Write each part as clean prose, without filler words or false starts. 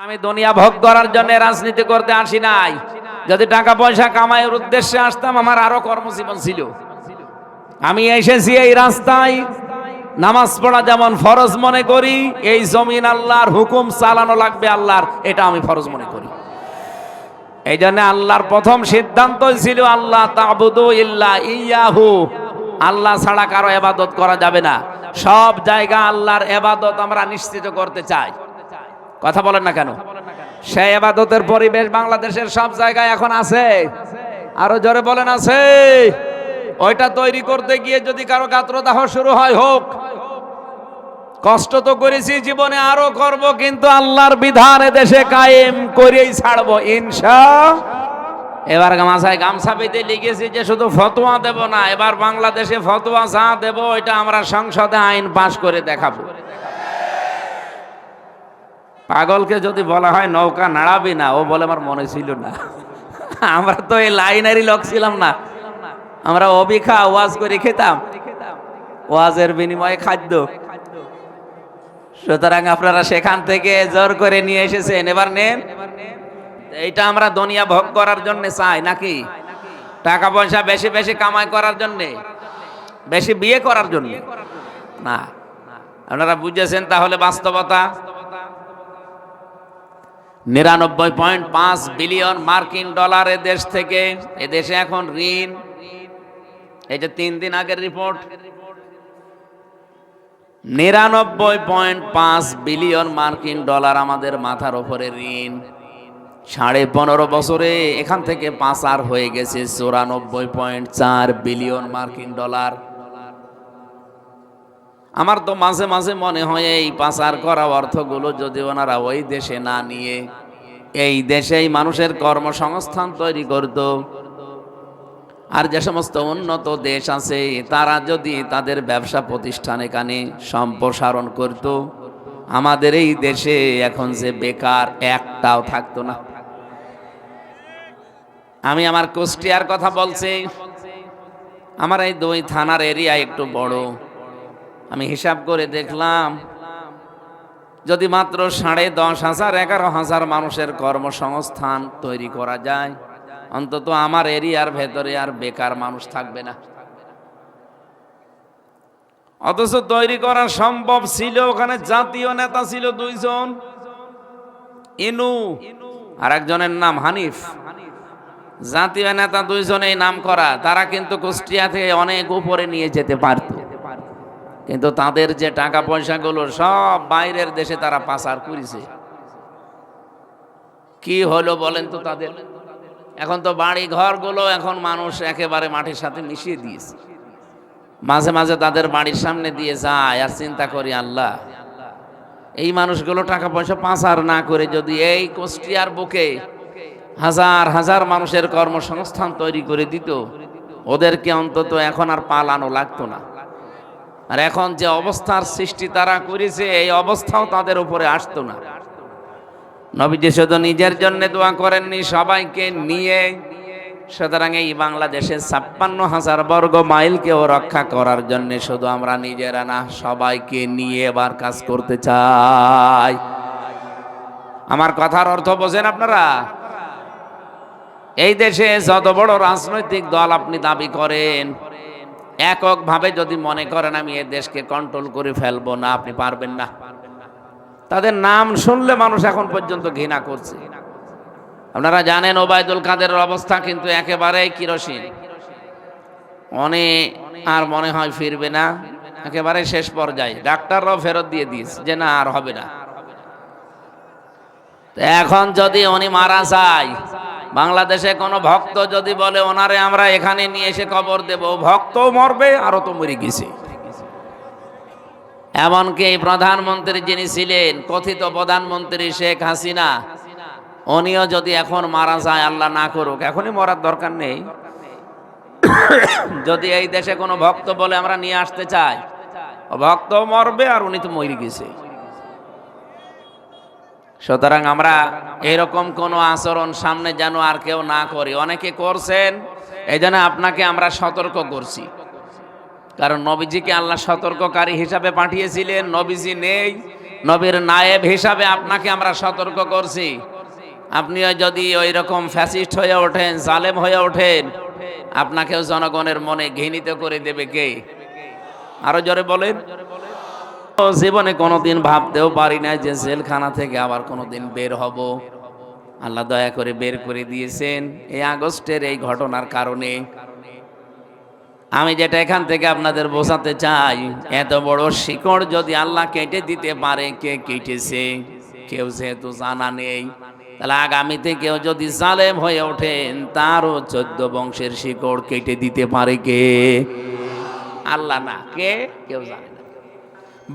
আমি দুনিয়া ভোগ করার জন্য রাজনীতি করতে আসি নাই। যদি টাকা পয়সা কামাইয়ের উদ্দেশ্যে আসতাম আমার আরো কর্মজীবন ছিল। আমি এসেছি এই রাস্তায় নামাজ পড়া যেমন ফরজ মনে করি, এই জমিন আল্লাহর হুকুম চালানো লাগবে আল্লাহর, এটা আমি ফরজ মনে করি। এই জন্য আল্লাহর প্রথম সিদ্ধান্তই ছিল আল্লাহ তা'বুদু ইল্লা ইয়াহু, আল্লাহ ছাড়া কারো ইবাদত করা যাবে না। সব জায়গা আল্লাহর ইবাদত আমরা নিশ্চিত করতে চাই। কথা বলেন না কেন? সেই ইবাদতের পরিবেশ বাংলাদেশের সব জায়গায় এখন আছে। আরো জোরে বলেন আছে। ওইটা তৈরি করতে গিয়ে যদি কারো গাত্রদাহ শুরু হয়, হোক। কষ্ট তো করেছি জীবনে, আরো করব, কিন্তু আল্লাহর বিধান দেশে কায়েম করেই ছাড়বো ইনশাআল্লাহ। এবার মাথায় গামছা বেঁধে লিখেছি যে শুধু ফতোয়া দেব না, এবার বাংলাদেশে ফতোয়া যা দেব ওইটা আমরা সংসদে আইন পাশ করে দেখাবো। পাগলকে যদি বলা হয় নৌকা নাড়াবি না, ও বলে আমার মনে ছিল না। আমরা তো এই লাইনারি লোক ছিলাম না, আমরা অবিখা ওয়াজ করে খেতাম, ওয়াজের বিনিময়ে খাদ্য। সুতরাং আপনারা সেখান থেকে জোর করে নিয়ে এসেছেন, এবার নেন। এইটা আমরা দুনিয়া ভোগ করার জন্য চাই নাকি? টাকা পয়সা বেশি বেশি কামাই করার জন্য, বেশি বিয়ে করার জন্য না। আপনারা বুঝেছেন তাহলে বাস্তবতা। 99.5 বিলিয়ন মার্কিন ডলার দেশ থেকে, এদেশে এখন ঋণ। এই যে 3 দিন আগের রিপোর্ট, 99.5 বিলিয়ন মার্কিন ডলার আমাদের মাথার উপরে ঋণ। 15.5 বছরে এখান থেকে পাচার হয়ে গেছে 94.4 বিলিয়ন মার্কিন ডলার। আমার তো মাঝে মাঝে মনে হয় এই পাচার করা অর্থগুলো যদি ওনারা ওই দেশে না নিয়ে এই দেশেই মানুষের কর্মসংস্থান তৈরি করত, আর যে সমস্ত উন্নত দেশ আছে তারা যদি তাদের ব্যবসা প্রতিষ্ঠান এখানে সম্প্রসারণ করত, আমাদের এই দেশে এখন যে বেকার একটাও থাকতো না। আমি আমার কুষ্টিয়ার কথা বলছি। আমার এই 2 থানার এরিয়া একটু বড়। আমি হিসাব করে দেখলাম যদি মাত্র 10,500 11,000 মানুষের কর্মসংস্থান তৈরি করা যায়, অন্তত আমার এরিয়ার ভেতরে আর বেকার মানুষ থাকবে না। অথচ তৈরি করা সম্ভব ছিল। ওখানে জাতীয় নেতা ছিল 2 জন, ইনু আর একজনের নাম হানিফ। জাতীয় নেতা 2 জনেই নাম করা, তারা কিন্তু কুষ্টিয়া থেকে অনেক উপরে নিয়ে যেতে পারত, কিন্তু তাদের যে টাকা পয়সাগুলো সব বাইরের দেশে তারা পাচার করেছে। কি হলো বলেন তো তাদের? এখন তো বাড়ি ঘরগুলো এখন মানুষ একেবারে মাটির সাথে মিশিয়ে দিয়েছে। মাঝে মাঝে তাদের বাড়ির সামনে দিয়ে যায় আর চিন্তা করি, আল্লাহ, এই মানুষগুলো টাকা পয়সা পাচার না করে যদি এই কুষ্টিয়ার বুকে হাজার হাজার মানুষের কর্মসংস্থান তৈরি করে দিত, ওদেরকে অন্তত এখন আর পালানো লাগতো না। আর এখন যে অবস্থার সৃষ্টি তারা করেছে, এই অবস্থাও তাদের উপরে আসতো না। নবীজি শুধু নিজের জন্য দোয়া করেননি, সবাইকে নিয়ে। সুতরাং এই বাংলাদেশের 56,000 বর্গ মাইলকেও রক্ষা করার জন্য শুধু আমরা নিজেরা না, সবাইকে নিয়ে এবার কাজ করতে চাই। আমার কথার অর্থ বোঝেন আপনারা? এই দেশে যত বড় রাজনৈতিক দল আপনি দাবি করেন, এককভাবে যদি মনে করেন আমি এই দেশকে কন্ট্রোল করে ফেলবো, না, আপনি পারবেন না। তাদের নাম শুনলে মানুষ এখন পর্যন্ত ঘৃণা করছে। আপনারা জানেন ওবায়দুল কাদেরের অবস্থা কিন্তু একেবারেই কিরোসিন। আর মনে হয় ফিরবে না, একেবারে শেষ পর্যায়ে। ডাক্তাররাও ফেরত দিয়ে দিয়েছে যে না, আর হবে না। এখন যদি উনি মারা যায়, বাংলাদেশে কোনো ভক্ত যদি বলে ওনারে আমরা এখানে নিয়ে এসে কবর দেব, ভক্তও মরবে, আরো তো মরে গেছে। এমনকি প্রধানমন্ত্রী যিনি ছিলেন, কথিত প্রধানমন্ত্রী শেখ হাসিনা, উনিও যদি এখন মারা যায়, আল্লাহ না করুক, এখনই মরার দরকার নেই। যদি এই দেশে কোনো ভক্ত বলে আমরা নিয়ে আসতে চাই, ভক্তও মরবে আর উনি তো মরে গেছে। সুতরাং আমরা এরকম কোনো আচরণ সামনে যেন আর কেউ না করি। অনেকে করছেন, এই জন্য আপনাকে আমরা সতর্ক করছি। কারণ নবীজিকে আল্লাহ সতর্ককারী হিসাবে পাঠিয়েছিলেন, নবীজি নেই, নবীর নায়েব হিসাবে আপনাকে আমরা সতর্ক করছি, আপনিও যদি ওই রকম ফ্যাসিস্ট হয়ে ওঠেন, জালেম হয়ে ওঠেন, আপনাকেও জনগণের মনে ঘৃণিত করে দেবে কে? আরো জোরে বলেন। জীবনে কোনোদিন ভাবতেও পারি না যে জেলখানা থেকে আবার কোনোদিন বের হব। আল্লাহ দয়া করে বের করে দিয়েছেন এই আগস্টের এই ঘটনার কারণে। আমি যেটা এখান থেকে আপনাদের বোঝাতে চাই, এত বড় শিকড় যদি আল্লাহ কেটে দিতে পারে, কে কেটেছে? কেউ যেহেতু জানা নেই, তাহলে আগামীতে কেউ যদি জালেম হয়ে ওঠেন, তারও 14 বংশের শিকড় কেটে দিতে পারে কে? আল্লাহ না, কে? কেউ জানে না।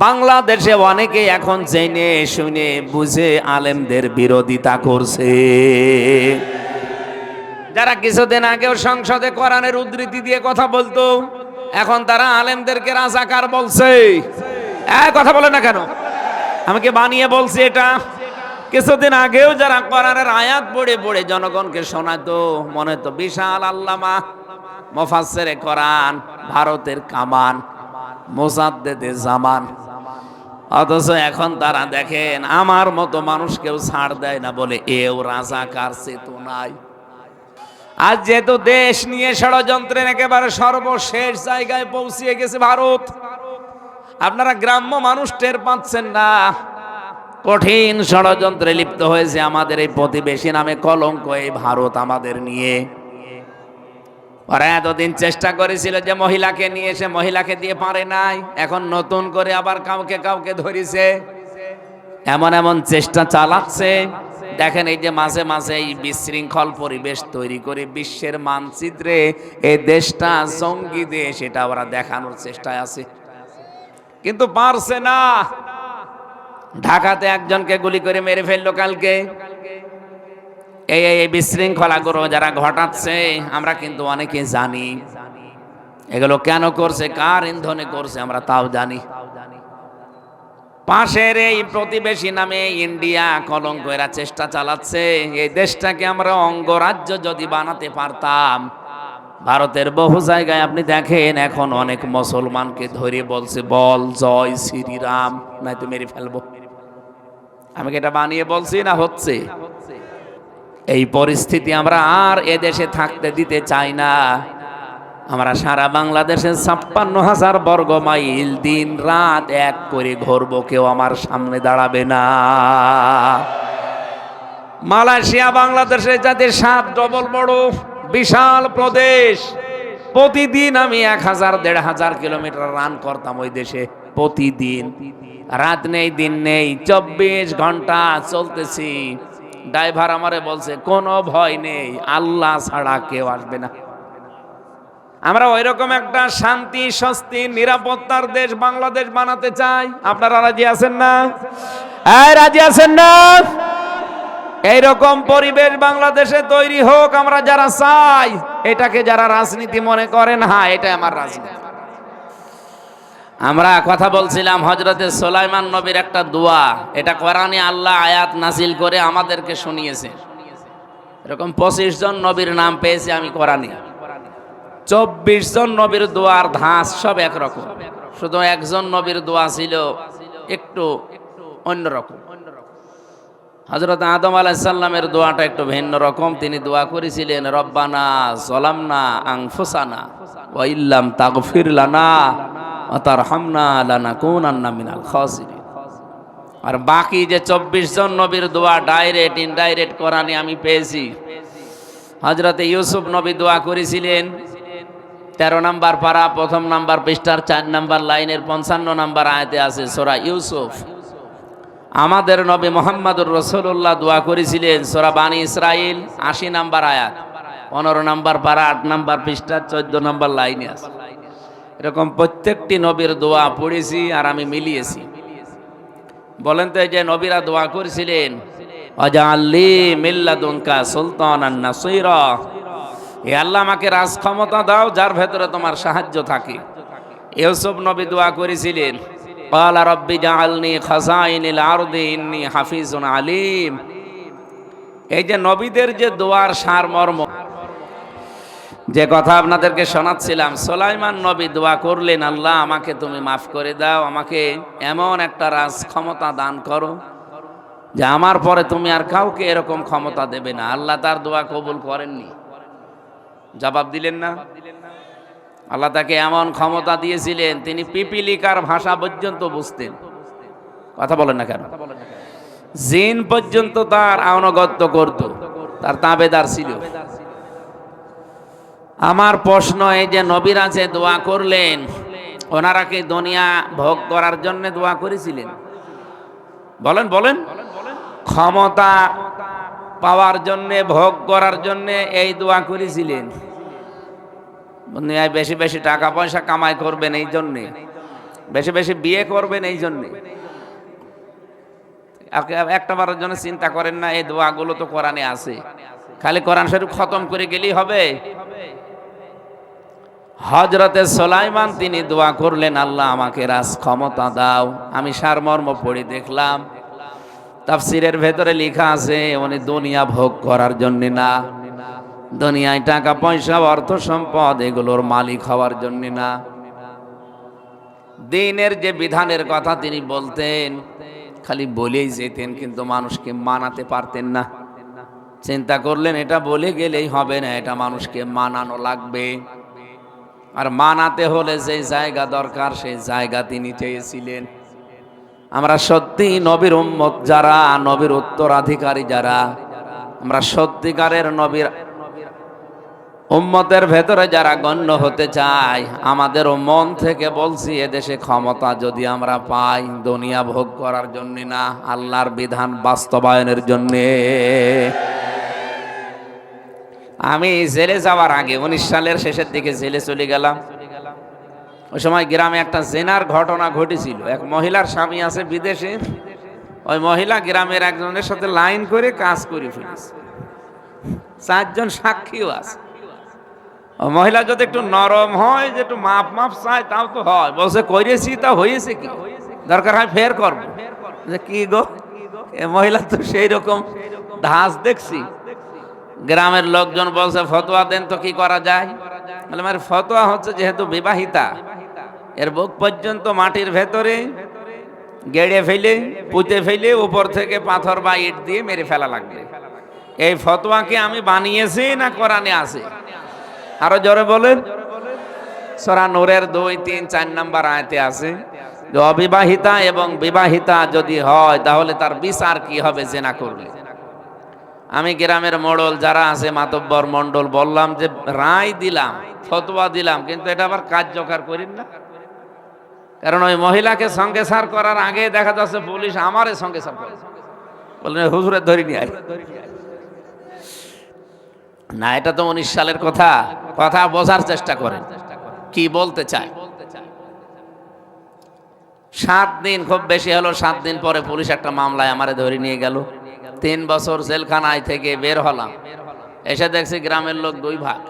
বাংলাদেশে অনেকে এখন জেনে শুনে বুঝে আলেমদের বিরোধিতা করছে। যারা কিছুদিন আগেও সংসদে কোরআনের উদ্ধৃতি দিয়ে কথা বলতো, এখন তারা আলেমদেরকে রাজাকার বলছে। কথা বলে না কেন? আমি কি বানিয়ে বলছি এটা? কিছুদিন আগেও যারা কোরআনের আয়াত পড়ে পড়ে জনগণকে শোনাতো, মনে তো বিশাল আল্লামা, মুফাসসিরে কোরআন, ভারতের কামান, মুজাদ্দেদে জামান, অথচ এখন তারা দেখেন আমার মতো মানুষকেও ছাড় দেয় না বলে এও রাজাকার চেতনায়। আজ যেহেতু দেশ নিয়ে ষড়যন্ত্রের একেবারে সর্বশেষ জায়গায় পৌঁছিয়ে গেছে ভারত, আপনারা গ্রাম্য মানুষ টের পাচ্ছেন না। কঠিন ষড়যন্ত্রে লিপ্ত হয়েছে আমাদের এই প্রতিবেশী নামে কলঙ্ক এই ভারত আমাদের নিয়ে। ওরা এতদিন চেষ্টা করেছিল যে মহিলাকে নিয়ে এসে মহিলাকে দিয়ে পারে নাই, এখন নতুন করে আবার কাউকে কাউকে ধরেছে, এমন এমন চেষ্টা চালাচ্ছে। দেখেন এই যে মাঝে মাঝে এই বিশৃঙ্খল পরিবেশ তৈরি করে বিশ্বের মানচিত্রে এই দেশটা জঙ্গি দেশ, এটা ওরা দেখানোর চেষ্টায় আছে, কিন্তু পারছে না। ঢাকাতে একজনকে গুলি করে মেরে ফেললো কালকে। এই বিশৃঙ্খলাগুলো যারা ঘটাচ্ছে, আমরা কিন্তু অনেকে জানি এগুলো কেন করছে, কার ইন্ধনে করছে, আমরা তাও জানি। পাশের এই প্রতিবেশী নামে ইন্ডিয়া কলঙ্ক এরা চেষ্টা চালাচ্ছে। এই দেশটাকে আমরা অঙ্গরাজ্য যদি বানাতে পারতাম, ভারতের বহু জায়গায় আপনি দেখেন এখন অনেক মুসলমানকে ধরে বলছে বল জয় শ্রীরাম, নয়তো মেরে ফেলবো। আমি কি এটা বানিয়ে বলছি না হচ্ছে? এই পরিস্থিতি আমরা আর এদেশে থাকতে দিতে চাই না। আমরা সারা বাংলাদেশে 56,000 বর্গ মাইল দিন রাত এক করে ঘুরবো, কেউ আমার সামনে দাঁড়াবে না। মালয়েশিয়া বাংলাদেশের যাতে 7 ডবল বড় বিশাল প্রদেশ, প্রতিদিন আমি 1000-1500 কিলোমিটার রান করতাম ওই দেশে প্রতিদিন। রাত নেই দিন নেই, 24 ঘন্টা চলতেছি। ড্রাইভার আমারে বলছে কোনো ভয় নেই, আল্লাহ ছাড়া কেউ আসবে না। আমরা ওইরকম একটা শান্তি স্বস্তি নিরাপত্তার দেশ বাংলাদেশ বানাতে চাই। আপনারা রাজি আছেন না? রাজি আছেন না? এইরকম পরিবেশ বাংলাদেশে তৈরি হোক, আমরা যারা চাই। এটাকে যারা রাজনীতি মনে করেন, হ্যাঁ এটা আমার রাজনীতি। আমরা কথা বলছিলাম হযরতে সুলাইমান নবীর একটা দোয়া, এটা কোরআনে আল্লাহ আয়াত নাজিল করে আমাদেরকে শুনিয়েছে। এরকম 25 জন নবীর নাম পেয়েছি আমি কোরআনে। 24 জন নবীর দোয়ার ধাঁচ সব একরকম, শুধু একজন নবীর দোয়া ছিল একটু অন্যরকম। হযরত আদম আলাইহিস সালামের দোয়াটা একটু ভিন্ন রকম। তিনি দোয়া করেছিলেন রব্বানা যালামনা আনফুসানা ওয়া ইল্লাম তাগফির লানা ওয়া তারহামনা লানাকুনান্না মিনাল খাসিরিন। আর বাকি যে 24 জন নবীর দোয়া ডাইরেক্ট ইনডাইরেক্ট কোরআনে আমি পেয়েছি। হযরতে ইউসুফ নবী দোয়া করেছিলেন 13 নম্বর পারা 1ম নাম্বার পৃষ্ঠার 4 নম্বর লাইনের 55 নম্বর আয়াতে আছে সূরা ইউসুফ। আমাদের নবী মুহাম্মদুর রাসূলুল্লাহ দোয়া করেছিলেন সূরা বানী ইসরাইল 80 নম্বর আয়াত 15 নম্বর পারা 8 নম্বর পৃষ্ঠার 14 নম্বর লাইনে আছে। এরকম প্রত্যেকটি নবীর দোয়া পড়েছি আর আমি মিলিয়েছি। বলেন তো এই যে নবীরা দোয়া করেছিলেন ওয়াজআললি মিল্লাদুনকা সুলতানান নাসীরা, হে আল্লাহ আমাকে রাজ ক্ষমতা দাও যার ভেতরে তোমার সাহায্য থাকে। ইউসুফ নবী দোয়া করেছিলেন ক্বালা রাব্বি জাআলনি খাযাইনিল আরদি ইন্নী হাফিজুন আলীম। এই যে নবীদের যে দোয়ার সারমর্ম, যে কথা আপনাদেরকে শোনাচ্ছিলাম, সুলাইমান নবী দোয়া করলেন, আল্লাহ আমাকে তুমি মাফ করে দাও, আমাকে এমন একটা রাজ ক্ষমতা দান করো যে আমার পরে তুমি আর কাউকে এরকম ক্ষমতা দেবে না। আল্লাহ তার দোয়া কবুল করেননি, জবাব দিলেন না। আল্লাহ তাকে এমন ক্ষমতা দিয়েছিলেন, তিনি পিপিলিকার ভাষা পর্যন্ত বুঝতেন। কথা বলেন না কেন? জিন পর্যন্ত তার আনুগত্য করত, তার তাবেদার ছিল। আমার প্রশ্ন, এই যে নবীরা যে দোয়া করলেন, ওনারা কি দুনিয়া ভোগ করার জন্য দোয়া করেছিলেন? বলেন বলেন। ক্ষমতা পাওয়ার জন্য, ভোগ করার জন্য এই দোয়া করেছিলেন? দুনিয়ায় বেশি বেশি টাকা পয়সা কামাই করবেন এই জন্যে, বেশি বেশি বিয়ে করবেন এই জন্যে। একটা বারের জন্য চিন্তা করেন না, এই দোয়াগুলো তো কোরআনে আছে, খালি কোরআন শরীফ খতম করে গেলেই হবে? হযরতে সুলাইমান তিনি দোয়া করলেন, আল্লাহ আমাকে রাজ ক্ষমতা দাও। আমি সারমর্ম পড়ে দেখলাম, তাফসীরের ভেতরে লেখা আছে উনি দুনিয়া ভোগ করার জন্য না, দুনিয়ায় টাকা পয়সা অর্থ সম্পদ এগুলোর মালিক হওয়ার জন্য না, দ্বীনের যে বিধানের কথা তিনি বলতেন খালি বলেই যেতেন, কিন্তু মানুষকে মানাতে পারতেন না। চিন্তা করলেন এটা বলে গেলেই হবে না, এটা মানুষকে মানানো লাগবে। আর মানাতে হলে যে জায়গা দরকার সেই জায়গা তিনি চেয়েছিলেন। আমরা সত্যি নবীর উম্মত যারা, নবীর উত্তরাধিকারী যারা, আমরা সত্যিকারের নবীর উম্মতের ভেতরে যারা গণ্য হতে চাই, আমাদেরও মন থেকে বলছি এদেশে ক্ষমতা যদি আমরা পাই দুনিয়া ভোগ করার জন্য না, আল্লাহর বিধান বাস্তবায়নের জন্যে। আমি জেলে যাওয়ার আগে 19 সালের শেষের দিকে জেলে চলে গেলাম। ওই সময় গ্রামে একটা জেনার ঘটনা ঘটেছিল। এক মহিলার স্বামী আছে বিদেশে, ওই মহিলা গ্রামের একজনের সাথে লাইন করে কাজ করে ফেলেছে, 4 জন সাক্ষীও আছে। মহিলা যদি একটু নরম হয়, যে একটু মাপ মাপ চায় তাও তো হয়, বলছে করেছি তা হয়েছে কি, দরকার হয় ফের করবো। যে কি গো, এ মহিলা তো সেই রকম ধাঁচ দেখছি। গ্রামের লোকজন বলছে ফতোয়া দেন তো কি করা যায়। বলে আমার ফতোয়া হচ্ছে, যেহেতু বিবাহিতা, এর বুক পর্যন্ত মাটির ভেতরে গেড়ে ফেলে পুঁতে ফেলে উপর থেকে পাথর বা ইট দিয়ে মেরে ফেলা লাগবে। এই ফতোয়াকে আমি বানিয়েছি না কোরআনে আছে? আরো জোরে বলেন। সূরা নূরের 2, 3, 4 নম্বর আয়াতে আছে যে অবিবাহিতা এবং বিবাহিতা যদি হয় তাহলে তার বিচার কি হবে জেনা করলে। আমি গ্রামের মোড়ল যারা আছে, মাতব্বর মণ্ডল, বললাম যে রায় দিলাম, ফতোয়া দিলাম, কিন্তু এটা আবার কার্যকর করেন না। কারণ ওই মহিলাকে সঙ্গে সার করার আগে দেখা যাচ্ছে পুলিশ আমারে সঙ্গে সার করে, বললেন হুজুরের ধরে নিয়ে আয়। না, এটা তো 19 সালের কথা, কথা বোঝার চেষ্টা করেন কি বলতে চায়। 7 দিন, খুব বেশি হলো 7 দিন পরে পুলিশ একটা মামলায় আমারে ধরে নিয়ে গেল। 3 বছর জেলখানায় থেকে বের হলাম, এসে দেখছি গ্রামের লোক 2 ভাগ।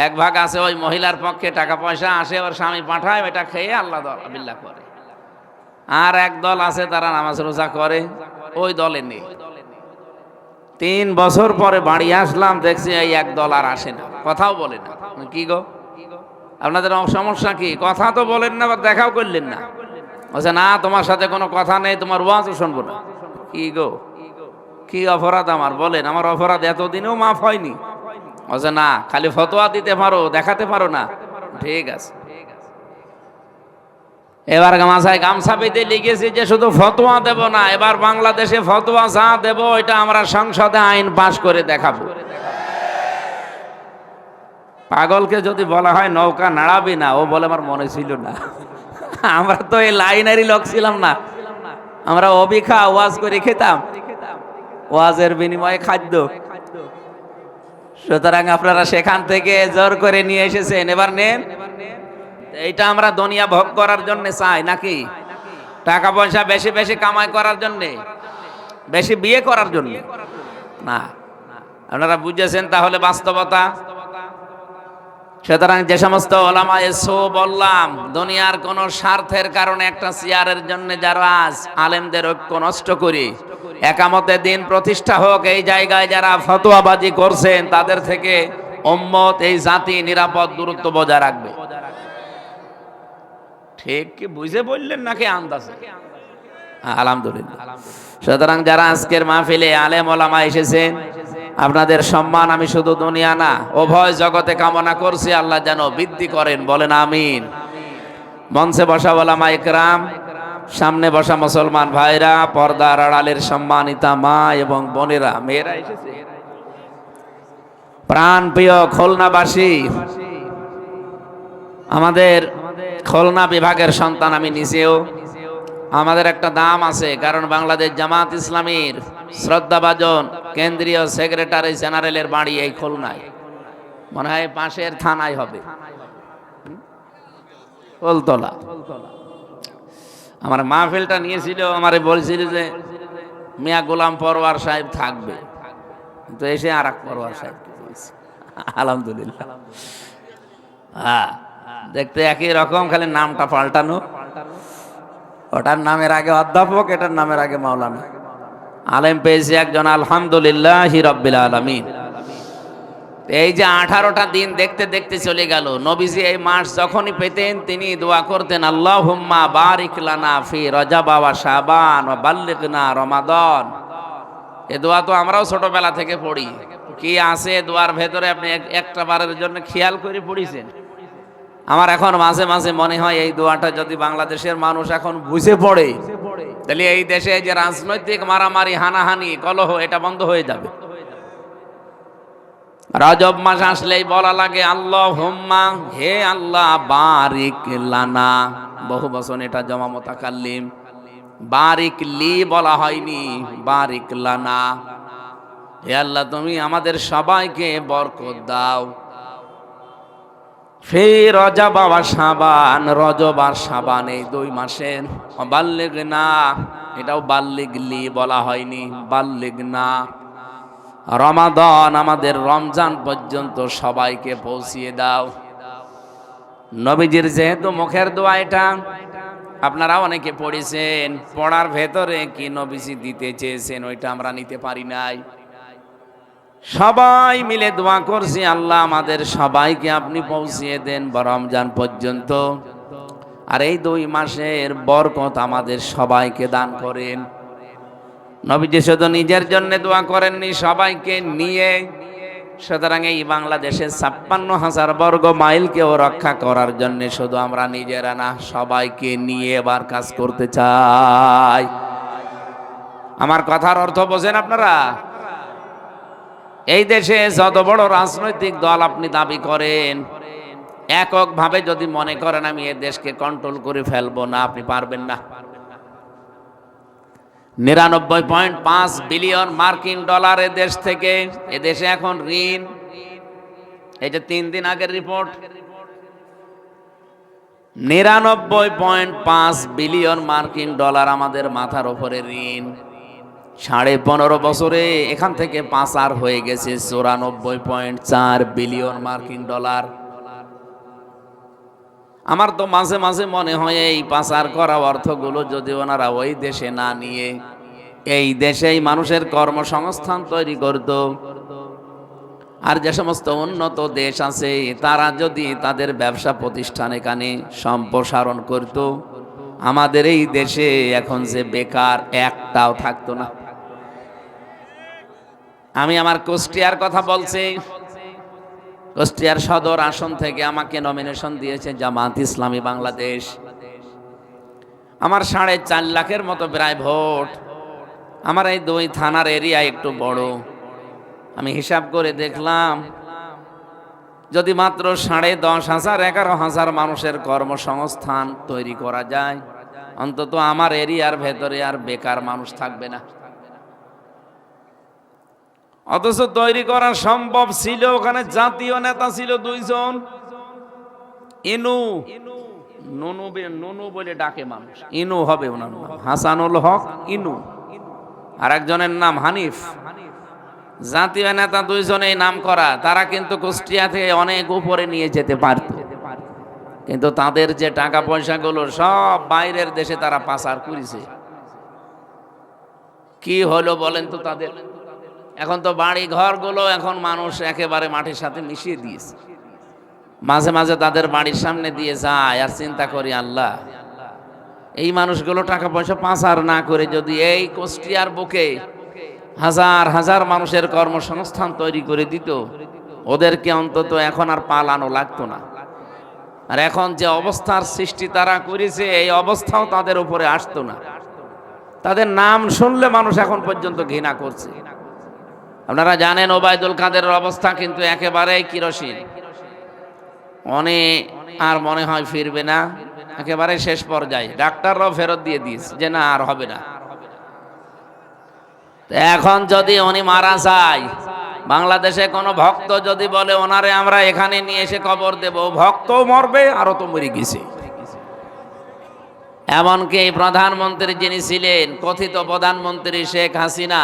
এক ভাগ আছে ওই মহিলার পক্ষে, টাকা পয়সা আসে, ওর স্বামী পাঠায়, ওইটা খেয়ে আল্লাহ বিল্লাহ করে। আর এক দল আছে তারা নামাজ রোজা করে, ওই দলে নেই। 3 বছর পরে বাড়ি আসলাম, দেখছি এই এক দল আর আসে না, কথাও বলে না। কি গো, আপনাদের সমস্যা কি? কথা তো বলেন না, বা দেখাও করলেন না। বলছে না, তোমার সাথে কোনো কথা নেই, তোমার ওয়াজও শুনবো না। কি গো, কি অপরাধ আমার বলেন? আমার অপরাধ এতদিনেও মাফ হয়নি? বলছে না, খালি ফতোয়া দিতে পারো, দেখাতে পারো না। ঠিক আছে, এবার মাথায় গামছা বেঁধে লিখেছি যে শুধু ফতোয়া দেব না, এবার বাংলাদেশে ফতোয়া যা দেব এটা আমরা সংসদে আইন পাশ করে দেখাবো। পাগলকে যদি বলা হয় নৌকা নাড়াবি না, ও বলে আমার মনে ছিল না। আমরা তো এই লাইনারি লোক ছিলাম না, আমরা অবিখা ওয়াজ করে খেতাম, ওয়াজের বিনিময়ে খাদ্য। সুতরাং আপনারা সেখান থেকে জোর করে নিয়ে এসেছেন, এবার নেন। এইটা আমরা দুনিয়া ভোগ করার জন্য চাই নাকি? টাকা পয়সা বেশি বেশি কামাই করার জন্য, বেশি বিয়ে করার জন্য না। আপনারা বুঝেছেন তাহলে বাস্তবতা। সুতরাং যে সমস্ত ওলামা এসো বললাম, দুনিয়ার কোন স্বার্থের কারণে একটা চেয়ারের জন্য যারা আজ আলেমদের ঐক্য নষ্ট করে একামতে দিন প্রতিষ্ঠা হোক, এই জায়গায় যারা ফতোয়াবাজি করছেন তাদের থেকে উম্মত, এই জাতি নিরাপদ দূরত্ব বজায় রাখবে। ঠিক কি বুঝে বললেন নাকি আন্দাজে? আলহামদুলিল্লাহ। সুতরাং যারা আজকের মাহফিলে আলেম ওলামা এসেছেন, আপনাদের সম্মান আমি শুধু দুনিয়া না উভয় জগতে কামনা করছি, আল্লাহ যেন বৃদ্ধি করেন, বলেন আমিন। মঞ্চে বসা ওলামা ইকরাম, সামনে বসা মুসলমান ভাইরা, পর্দার আড়ালের সম্মানিতা মা এবং বোনেরা, মেয়েরা এসেছে, প্রাণ প্রিয় খুলনাবাসী, আমাদের খুলনা বিভাগের সন্তান আমি নিজেও। আমাদের একটা দাম আছে, কারণ বাংলাদেশ জামাত ইসলামীর শ্রদ্ধাভাজন কেন্দ্রীয় সেক্রেটারি জেনারেলের বাড়ি এই খুলনায়, মনে হয় পাশের থানায় হবে, ফুলতলা। আমার মাহফিলটা নিয়েছিল, আমারে বলছিল যে মিয়া গোলাম পরওয়ার সাহেব থাকবে, তো এসে আর এক পরওয়ার সাহেব। আলহামদুলিল্লাহ। হ্যাঁ, দেখতে একই রকম, খালি নামটা পাল্টানো। ওটার নামের আগে অধ্যাপক, এটার নামের আগে মাওলানা। আলেম পেয়েছি একজন, আলহামদুলিল্লাহ রাব্বিল আলামিন। এই যে 18টা দিন দেখতে দেখতে চলে গেল। নবীজি এই মাস যখনই পেতেন তিনি দোয়া করতেন, আল্লাহুম্মা বারিক লানা ফি রজব ওয়া শাবান ওয়া বাল্লিগনা রমাদান। এই দোয়া তো আমরাও ছোটবেলা থেকে পড়ি। কি আছে দোয়ার ভেতরে আপনি একটা বারের জন্য খেয়াল করে পড়িছেন? আমার এখন মাঝে মাঝে মনে হয় এই দোয়াটা যদি বাংলাদেশের মানুষ এখন বুঝে পড়ে, তাহলে এই দেশে যে রাজনৈতিক মারামারি, হানাহানি, কলহ, এটা বন্ধ হয়ে যাবে। রজব মাস আসলেই বলা লাগে আল্লাহুম্মা, হে আল্লাহ, বারিক লানা। বহু বচন, এটা জমা মুতাকাল্লিম। বারিক লি বলা হয়নি, বারিক লানা। হে আল্লাহ, তুমি আমাদের সবাইকে বরকত দাও। ফি রজব ওয়া শাবান, রজব আর শাবান এই 2 মাসের। বাল্লিগনা, এটাও বাল্লিগলি বলা হয়নি, বাল্লিগনা। রমাদান, আমাদের রমজান পর্যন্ত সবাইকে পৌঁছিয়ে দাও। নবীজির যেহেতু মুখের দোয়া এটা, আপনারা অনেকে পড়েছেন, পড়ার ভেতরে কি নবীজি দিতে চেয়েছেন ওইটা আমরা নিতে পারি নাই। সবাই মিলে দোয়া করছি, আল্লাহ আমাদের সবাইকে আপনি পৌঁছিয়ে দেন রমজান পর্যন্ত, আর এই 2 মাসের বরকত আমাদের সবাইকে দান করেন। নবীজি শুধু নিজের জন্য দোয়া করেননি, সবাইকে নিয়ে। সুতরাং এই বাংলাদেশের 56,000 বর্গ মাইলকেও রক্ষা করার জন্য শুধু আমরা নিজেরা না, সবাইকে নিয়ে এবার কাজ করতে চাই। আমার কথার অর্থ বোঝেন আপনারা? এই দেশে যত বড় রাজনৈতিক দল আপনি দাবি করেন, এককভাবে যদি মনে করেন আমি এই দেশকে কন্ট্রোল করে ফেলবো, না, আপনি পারবেন না। 99.5 বিলিয়ন মার্কিন ডলার দেশ থেকে, এদেশে এখন ঋণ। এই যে 3 দিন আগের রিপোর্ট, 99.5 বিলিয়ন মার্কিন ডলার আমাদের মাথার উপরে ঋণ। 15.5 বছরে এখান থেকে পাচার হয়ে গেছে 94.4 বিলিয়ন মার্কিন ডলার। আমার তো মাঝে মাঝে মনে হয় এই পাচার করা অর্থগুলো যদি ওনারা ওই দেশে না নিয়ে এই দেশেই মানুষের কর্মসংস্থান তৈরি করত, আর যে সমস্ত উন্নত দেশ আছে তারা যদি তাদের ব্যবসা প্রতিষ্ঠান এখানে সম্প্রসারণ করত, আমাদের এই দেশে এখন যে বেকার একটাও থাকতো না। আমি আমার কুষ্টিয়ার কথা বলছি। কুষ্টিয়ার সদর আসন থেকে আমাকে নমিনেশন দিয়েছে জামাত ইসলামী বাংলাদেশ। আমার 4.5 লাখের মতো প্রায় ভোট। আমার এই 2 থানার এরিয়া একটু বড়। আমি হিসাব করে দেখলাম, যদি মাত্র 10,500 11,000 মানুষের কর্মসংস্থান তৈরি করা যায়, অন্তত আমার এরিয়ার ভেতরে আর বেকার মানুষ থাকবে না। অথচ তৈরি করা সম্ভব ছিল। ওখানে জাতীয় নেতা ছিল 2 জন, ইনু নুনু বলে ডাকে মানুষ, ইনু হবে ওনার নাম, হাসানুল হক ইনু, আর একজনের নাম হানিফ। জাতীয় নেতা 2 জনেই নাম করা। তারা কিন্তু কুষ্টিয়া থেকে অনেক উপরে নিয়ে যেতে পারত, কিন্তু তাদের যে টাকা পয়সাগুলো সব বাইরের দেশে তারা পাচার করেছে। কি হলো বলেন তো তাদের? এখন তো বাড়ি ঘরগুলো এখন মানুষ একেবারে মাটির সাথে মিশিয়ে দিয়েছে। মাঝে মাঝে তাদের বাড়ির সামনে দিয়ে যায় আর চিন্তা করি, আল্লাহ, এই মানুষগুলো টাকা পয়সা পাচার না করে যদি এই কুষ্টিয়ার বুকে হাজার হাজার মানুষের কর্মসংস্থান তৈরি করে দিত, ওদেরকে অন্তত এখন আর পালানো লাগতো না। আর এখন যে অবস্থার সৃষ্টি তারা করেছে, এই অবস্থাও তাদের উপরে আসতো না। তাদের নাম শুনলে মানুষ এখন পর্যন্ত ঘৃণা করছে। আপনারা জানেন ওবায়দুল কাদেরের অবস্থা কিন্তু একেবারেই কিরোসিন, আর মনে হয় ফিরবে না, একেবারে শেষ পর্যায়ে। ডাক্তাররাও ফেরত দিয়ে দিয়েছে যে না, আর হবে না। এখন যদি উনি মারা যায়, বাংলাদেশে কোনো ভক্ত যদি বলে ওনারে আমরা এখানে নিয়ে এসে কবর দেব, ভক্তও মরবে, আরো তো মরে গেছে। এমনকি প্রধানমন্ত্রী যিনি ছিলেন, কথিত প্রধানমন্ত্রী শেখ হাসিনা,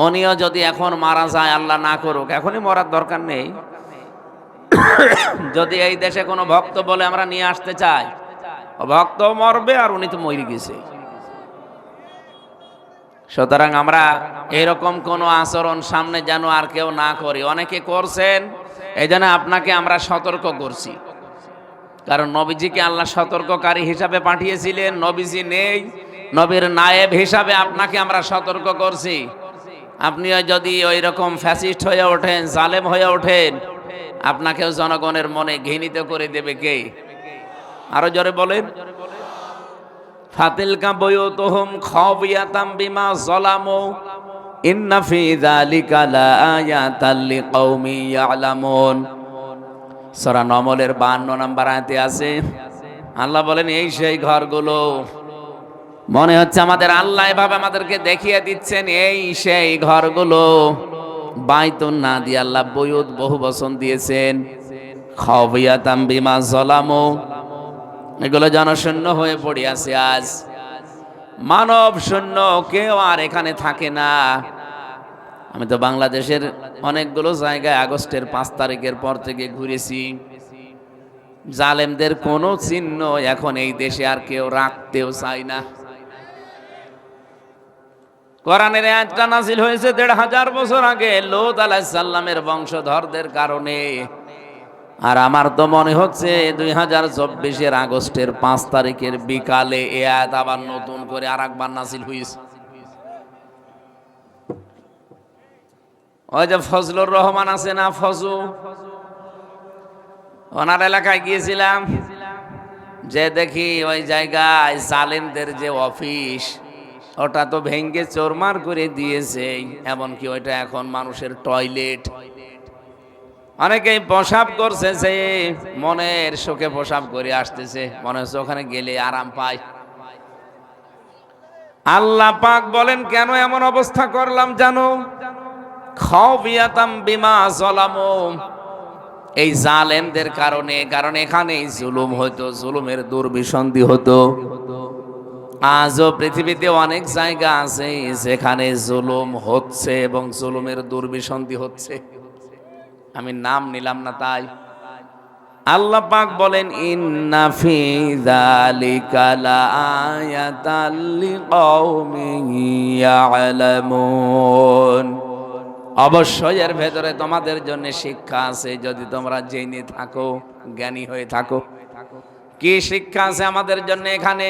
উনিও যদি এখন মারা যায়, আল্লাহ না করুক, এখনই মরার দরকার নেই। যদি এই দেশে কোনো ভক্ত বলে আমরা নিয়ে আসতে চাই, ভক্ত মরবে আর উনি তো মরে গেছে। সুতরাং আমরা এরকম কোনো আচরণ সামনে যেন আর কেউ না করি। অনেকে করছেন, এই জন্য আপনাকে আমরা সতর্ক করছি। কারণ নবীজিকে আল্লাহ সতর্ককারী হিসাবে পাঠিয়েছিলেন, নবীজি নেই, নবীর নায়েব হিসাবে আপনাকে আমরা সতর্ক করছি। আপনিও যদি ওই রকম ফ্যাসিস্ট হয়ে ওঠেন, জালেম হয়ে ওঠেন, আপনাকেও জনগণের মনে ঘৃণিত করে দেবে কে? আরো জোরে বলেন। ফাতিলকা বুয়ুতুহুম খাবিয়াতাম বিমা যালামু ইন্না ফি যালিকা লাআয়াতাল লিকাউমি ইয়ালামুন। সূরা নমলের 52 নম্বর আয়াতে আছে, আল্লাহ বলেন, এই সেই ঘরগুলো, মনে হচ্ছে আমাদের আল্লাহ এভাবে আমাদেরকে দেখিয়ে দিচ্ছেন, এই সেই ঘরগুলো। বাইতুন না দিয়ে আল্লাহ বুয়ুত বহু বচন দিয়েছেন। খাবিয়াতাম বিমা যালামু, এগুলো জনশূন্য হয়ে পড়ে আছে। আজ মানব শূন্য, কেউ আর এখানে থাকে না। আমি তো বাংলাদেশের অনেকগুলো জায়গায় আগস্টের 5 তারিখের পর থেকে ঘুরেছি। জালেমদের কোনো চিহ্ন এখন এই দেশে আর কেউ রাখতেও চায় না। কোরআনের আয়াতটা নাযিল হয়েছে 1500 বছর আগে লূত আলাইহিস সালামের বংশধরদের কারণে। আর আমার তো মনে হচ্ছে 2024-এর আগস্টের 5 তারিখের বিকালে এ আয়াত আবার নতুন করে আরেকবার নাযিল হয়েছে। ওই যে ফজলুর রহমান আছে না, ফজু, ওনার এলাকায় গিয়েছিলাম, যে দেখি ওই জায়গায় জালেমদের যে অফিস, ওটা তো ভেঙ্গে চোরমার করে দিয়েছে। এমনকি ওইটা এখন মানুষের টয়লেট। অনেকেই প্রসাব করছে, যে মনের শোকে প্রসাব করে আসতেছে, মনে হচ্ছে ওখানে গেলে আরাম পায়। আল্লাহ পাক বলেন, কেন এমন অবস্থা করলাম জানো? খাবিয়াতাম বিমা যালামু, এই জালেমদের কারণে। কারণ এখানে জুলুম হতো, জুলুমের দুর্বিসন্ধি হতো। আজও পৃথিবীতে অনেক জায়গা আছে যেখানে জুলুম হচ্ছে এবং জুলুমের দুর্বিসন্ধি হচ্ছে। আমি নাম নিলাম না তাই। আল্লাহ পাক বলেন, ইন্না ফি যালিকা লাআয়াতাল লিকাউমিন ইয়ালামুন, অবশ্যই এর ভেতরে তোমাদের জন্য শিক্ষা আছে, যদি তোমরা জেনে থাকো, জ্ঞানী হয়ে থাকো। কি শিক্ষা আছে আমাদের জন্য এখানে?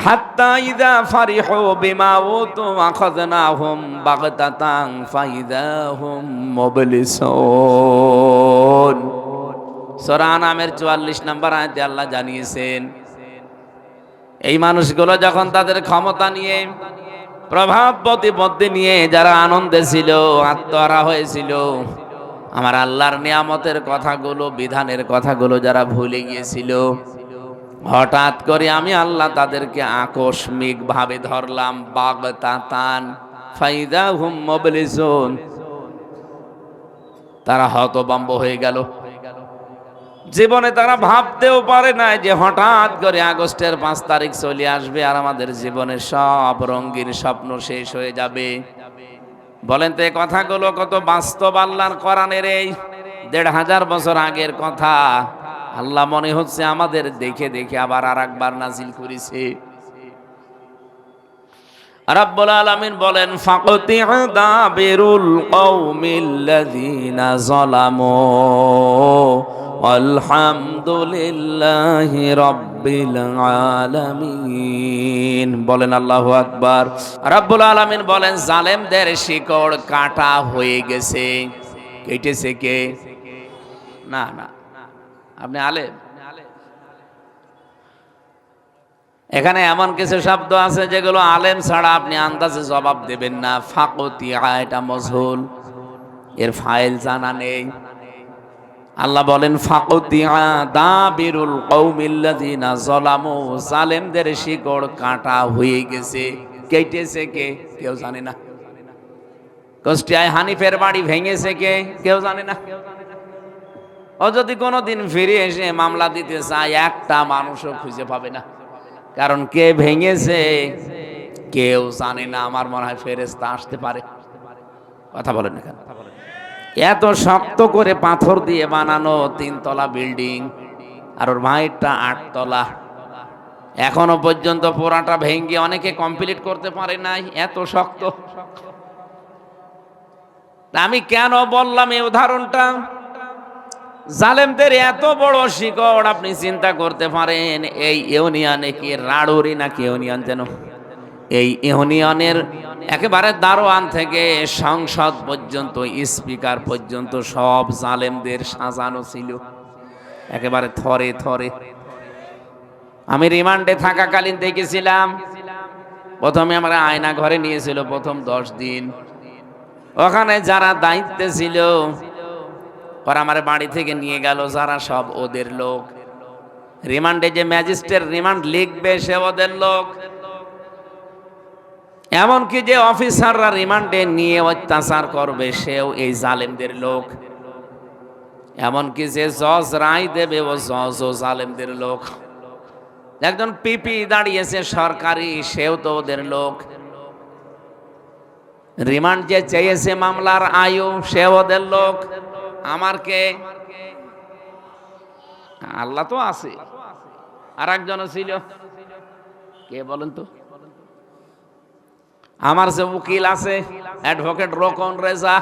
হাত্তা ইযা ফারিহু বিমা উতু আখাযনাহুম বাগতাতান ফাইযাহুম মুবলিসুন। সূরা আনামের 44 নম্বর আয়াতে আল্লাহ জানিয়েছেন, এই মানুষগুলো যখন তাদের ক্ষমতা নিয়ে, প্রভাব প্রতিপত্তি নিয়ে যারা আনন্দে ছিল, আত্মহারা হয়েছিল, আমার আল্লাহর নিয়ামতের কথাগুলো, বিধানের কথাগুলো যারা ভুলে গিয়েছিল, হঠাৎ করে আমি আল্লাহ তাদেরকে আকস্মিক ভাবে ধরলাম। বাগতাতান ফাইযাহুম মুবলিসুন, তারা হতভম্ব হয়ে গেল। জীবনে তারা ভাবতেও পারে না যে হঠাৎ করে আগস্টের 5 তারিখ চলে আসবে আর আমাদের জীবনের সব রঙিন স্বপ্ন শেষ হয়ে যাবে। বলেন তো এই কথাগুলো কত বাস্তব আল্লাহর কোরআনের? এই 1500 বছর আগের কথা আল্লাহ মনে হচ্ছে আমাদের দেখে দেখে আবার আরেকবার নাজিল করেছে। রাব্বুল আলামিন বলেন ফাকতিউ দাবিরুল কওমিল্লাযিনা যালামু আলহামদুলিল্লাহি রাব্বিল আলামিন। বলেন আল্লাহু আকবার। রাব্বুল আলামিন বলেন জালেমদের শিকড় কাটা হয়ে গেছে। কেটেছে কে? না না, আপনি আলেম। এখানে এমন কিছু শব্দ আছে যেগুলো আলেম ছাড়া আপনি আন্দাজে জবাব দেবেন না। ফাকতিয়া, এটা মজহুল, এর ফাইল জানা নেই। আল্লাহ বলেন ফাকতিয়া দাবিরুল কওমিল্লাযিনা যালামু, জালেমদের শিকড় কাটা হয়ে গেছে। কেটেছে কে? কেউ জানে না। কুষ্টিয়ায় হানিফের বাড়ি ভেঙেছে কে? কেউ জানে না। ও যদি কোনোদিন ফিরে এসে মামলা দিতে চায়, একটা মানুষও খুঁজে পাবে না। কারণ কে ভেঙেছে কেউ জানে না। আমার মনে হয় ফেরেশতা আসতে পারে। কথা বলেন না কেন? এত শক্ত করে পাথর দিয়ে বানানো 3 তলা বিল্ডিং, আর ওর ভাইটা 8 তলা, এখনো পর্যন্ত পুরাটা ভেঙে অনেকে কমপ্লিট করতে পারে নাই। এত শক্ত। আমি কেন বললাম এই উদাহরণটা? জালেমদের এত বড় শিকড়, আপনি চিন্তা করতে পারেন এই ইউনিয়নে কি রাড়ুরি নাকি ইউনিয়ন যেন, এই ইউনিয়নের একেবারে দারোয়ান থেকে সংসদ পর্যন্ত, স্পিকার পর্যন্ত সব জালেমদের সাজানো ছিল একেবারে থরে থরে। আমি রিমান্ডে থাকাকালীন দেখেছিলাম। প্রথমে আমরা আয়না ঘরে নিয়েছিল প্রথম 10 দিন। ওখানে যারা দায়িত্বে ছিল ওরা আমার বাড়ি থেকে নিয়ে গেল, যারা সব ওদের লোক। রিমান্ডে যে ম্যাজিস্ট্রেট রিমান্ড লিখবে সে ওদের লোক। এমনকি যে অফিসাররা রিমান্ডে নিয়ে অত্যাচার করবে সেও এই জালেমদের লোক। এমনকি যে জজ রায় দেবে ও জজও জালেমদের লোক। একজন পিপি দাঁড়িয়েছে সরকারি, সেও তো ওদের লোক। রিমান্ড যে চেয়েছে মামলার আয়ু, সে ওদের লোক। আমার কে? আল্লাহ তো আছে, আর একজনও ছিল। কে বলেন তো? আমার যে উকিল আছে অ্যাডভোকেট রোকন রেজা,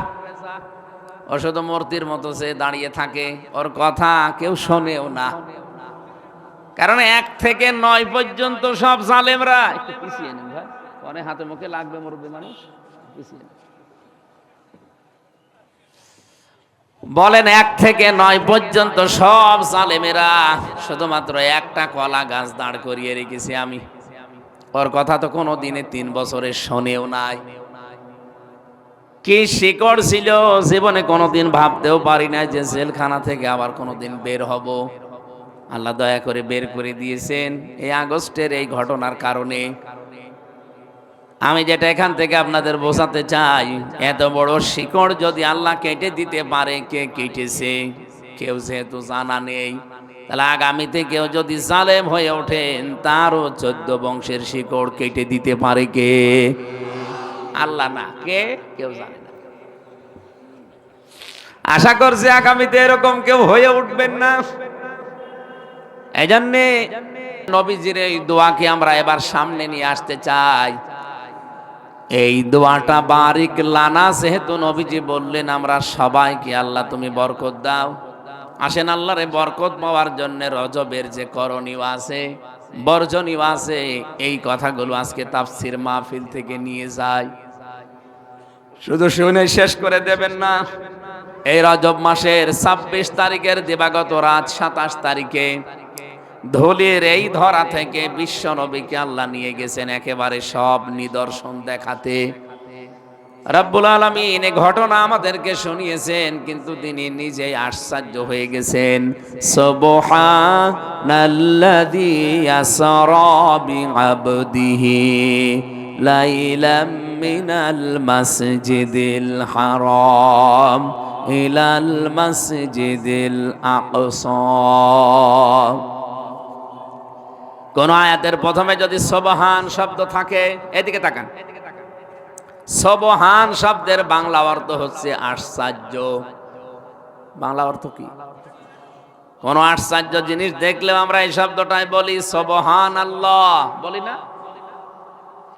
ও শুধু মূর্তির মতো সে দাঁড়িয়ে থাকে, ওর কথা কেউ শোনেও না। কারণ 1 থেকে 9 পর্যন্ত সব জালেমরা। একটু পিছিয়ে নিন ভাই, অনেক হাতে মুখে লাগবে মুরব্বী মানুষ। পিছিয়ে নিন। বলেন 1 থেকে 9 পর্যন্ত সব জালেমেরা। শুধুমাত্র একটা কলা গাছ দাঁড় করিয়ে রেখেছি আমি। ওর কথা তো কোনো দিনে 3 বছরের শোনেও নাই। কি শিকড় ছিল, জীবনে কোনোদিন ভাবতেও পারি না যে জেলখানা থেকে আবার কোনোদিন বের হব। আল্লাহ দয়া করে বের করে দিয়েছেন এই আগস্টের এই ঘটনার কারণে। আমি যেটা এখান থেকে আপনাদের বোঝাতে চাই, এত বড় শিকড় যদি আল্লাহ কেটে দিতে পারে, কে কেটেছে? কেউ যেহেতু জানা নেই, তাহলে আগামীতে কেউ যদি জালেম হয়ে ওঠেন, তারও 14 বংশের শিকড় কেটে দিতে পারে কে? আল্লাহ না, কে? কেউ জানে না। আশা করছি আগামীতে এরকম কেউ হয়ে উঠবেন না। এই জন্যে নবীজির এই দোয়াকে আমরা এবার সামনে নিয়ে আসতে চাই। এই দোয়াটা বারিক লানা, যেহেতু নবীজি বললেন আমরা সবাইকে আল্লাহ তুমি বরকত দাও। আসেন আল্লাহরে বরকত পাওয়ার জন্য রজবের যে করণীয় আছে, বর্জনীয় আছে, এই কথাগুলো আজকে তাফসীর মাহফিল থেকে নিয়ে যাই। শুধু শুনে শেষ করে দেবেন না। এই রজব মাসের 26 তারিখের দিবাগত রাত 27 তারিখে ধুলির এই ধরা থেকে বিশ্ব নবীকে আল্লাহ নিয়ে গেছেন একেবারে সব নিদর্শন দেখাতে। রব্বুল আলামিন এই ঘটনা আমাদেরকে শুনিয়েছেন, কিন্তু তিনি নিজেই আশ্চর্য হয়ে গেছেন। সুবহানাল্লাযী আসরা বিআবদিহি লাইলাম মিনাল মাসজিদিল হারাম ইলাল মাসজিদিল আকসা। কোন আয়াতের প্রথমে যদি সুবহান শব্দ থাকে, এদিকে তাকান, সুবহান শব্দের বাংলা অর্থ হচ্ছে আশ্চর্য। বাংলা অর্থ কি? কোন আশ্চর্য জিনিস দেখলেও আমরা এই শব্দটাই বলি সুবহানাল্লাহ, বলি না?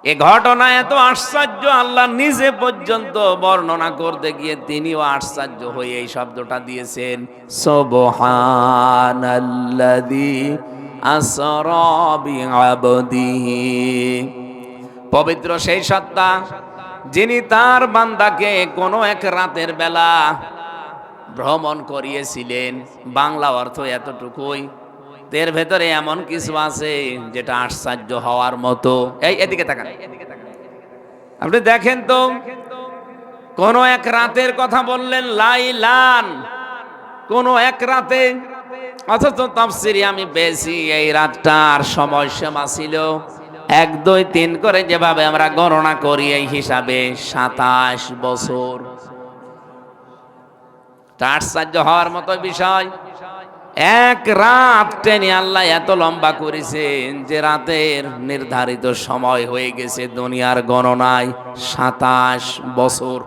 এ ঘটনা এত আশ্চর্য, আল্লাহ নিজে পর্যন্ত বর্ণনা করতে গিয়ে তিনিও আশ্চর্য হয়ে এই শব্দটা দিয়েছেন, সুবহানাল্লাযী আসরা বিআবদিহি। পবিত্র সেই সত্তা যিনি তার বান্দাকে কোনো এক রাতের বেলা ভ্রমণ করিয়েছিলেন। বাংলা অর্থ এতটুকুই, এর ভেতরে এমন কিছু আছে যেটা আশ্চর্য হওয়ার মতো। এই এদিকে তাকান, আপনি দেখেন তো, কোন এক রাতের কথা বললেন, লাইলান, কোন এক রাতে, অথচ তাফসীরে আমি পেয়েছি এই রাতটার সময়সীমা ছিল 1 2 3 করে যেভাবে আমরা গণনা করি এই হিসাবে 27 বছর। আশ্চর্য হওয়ার মতো বিষয়, এক রাত টেনে আল্লাহ এত লম্বা করেছেন যে রাতের নির্ধারিত সময় হয়ে গেছে দুনিয়ার গণনায় 27 বছর।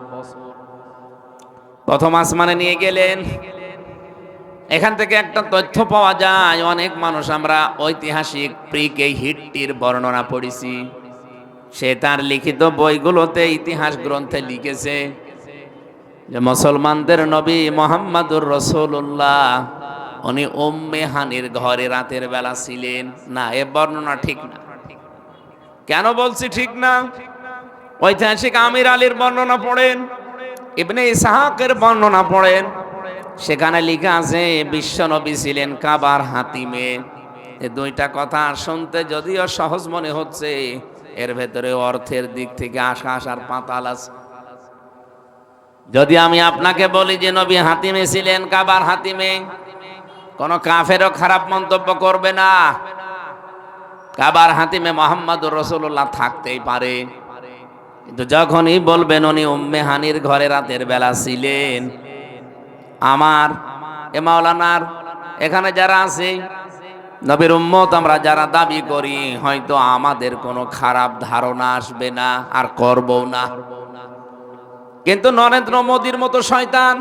প্রথম আসমানে নিয়ে গেলেন। এখান থেকে একটা তথ্য পাওয়া যায়, অনেক মানুষ আমরা ঐতিহাসিক প্রিকে হিট্টির বর্ণনা পড়েছি, সে তার লিখিত বইগুলোতে ইতিহাস গ্রন্থে লিখেছে যে মুসলমানদের নবী মুহাম্মদুর রাসূলুল্লাহ উনি উম্মে হানির ঘরে রাতের বেলা ছিলেন। না, এ বর্ণনা ঠিক না। কেন বলছি ঠিক না? ঐতিহাসিক আমির আলীর বর্ণনা পড়েন, ইবনে ইসহাকের বর্ণনা পড়েন, সেখানে লেখা আছে বিশ্ব নবী ছিলেন কাবার হাতিমে। এই দুইটা কথা শুনতে যদিও সহজ মনে হচ্ছে, এর ভেতরে অর্থের দিক থেকে আকাশ আর পাতাল আছে। যদি আমি আপনাকে বলি যে নবী হাতিমে ছিলেন, কাবার হাতিমে, কোন কাফেরও খারাপ মন্তব্য করবে না। কাবার হাতিমে মুহাম্মদুর রাসূলুল্লাহ থাকতেই পারে, কিন্তু যখনই বলবেন উনি উম্মে হানির ঘরে রাতের বেলা ছিলেন, আমার এ মাওলানার এখানে যারা আছে নবীর উম্মত আমরা যারা দাবি করি, হয়তো আমাদের কোনো খারাপ ধারণা আসবে না, আর করবও না। কিন্তু নরেন্দ্র মোদীর মতো শয়তান,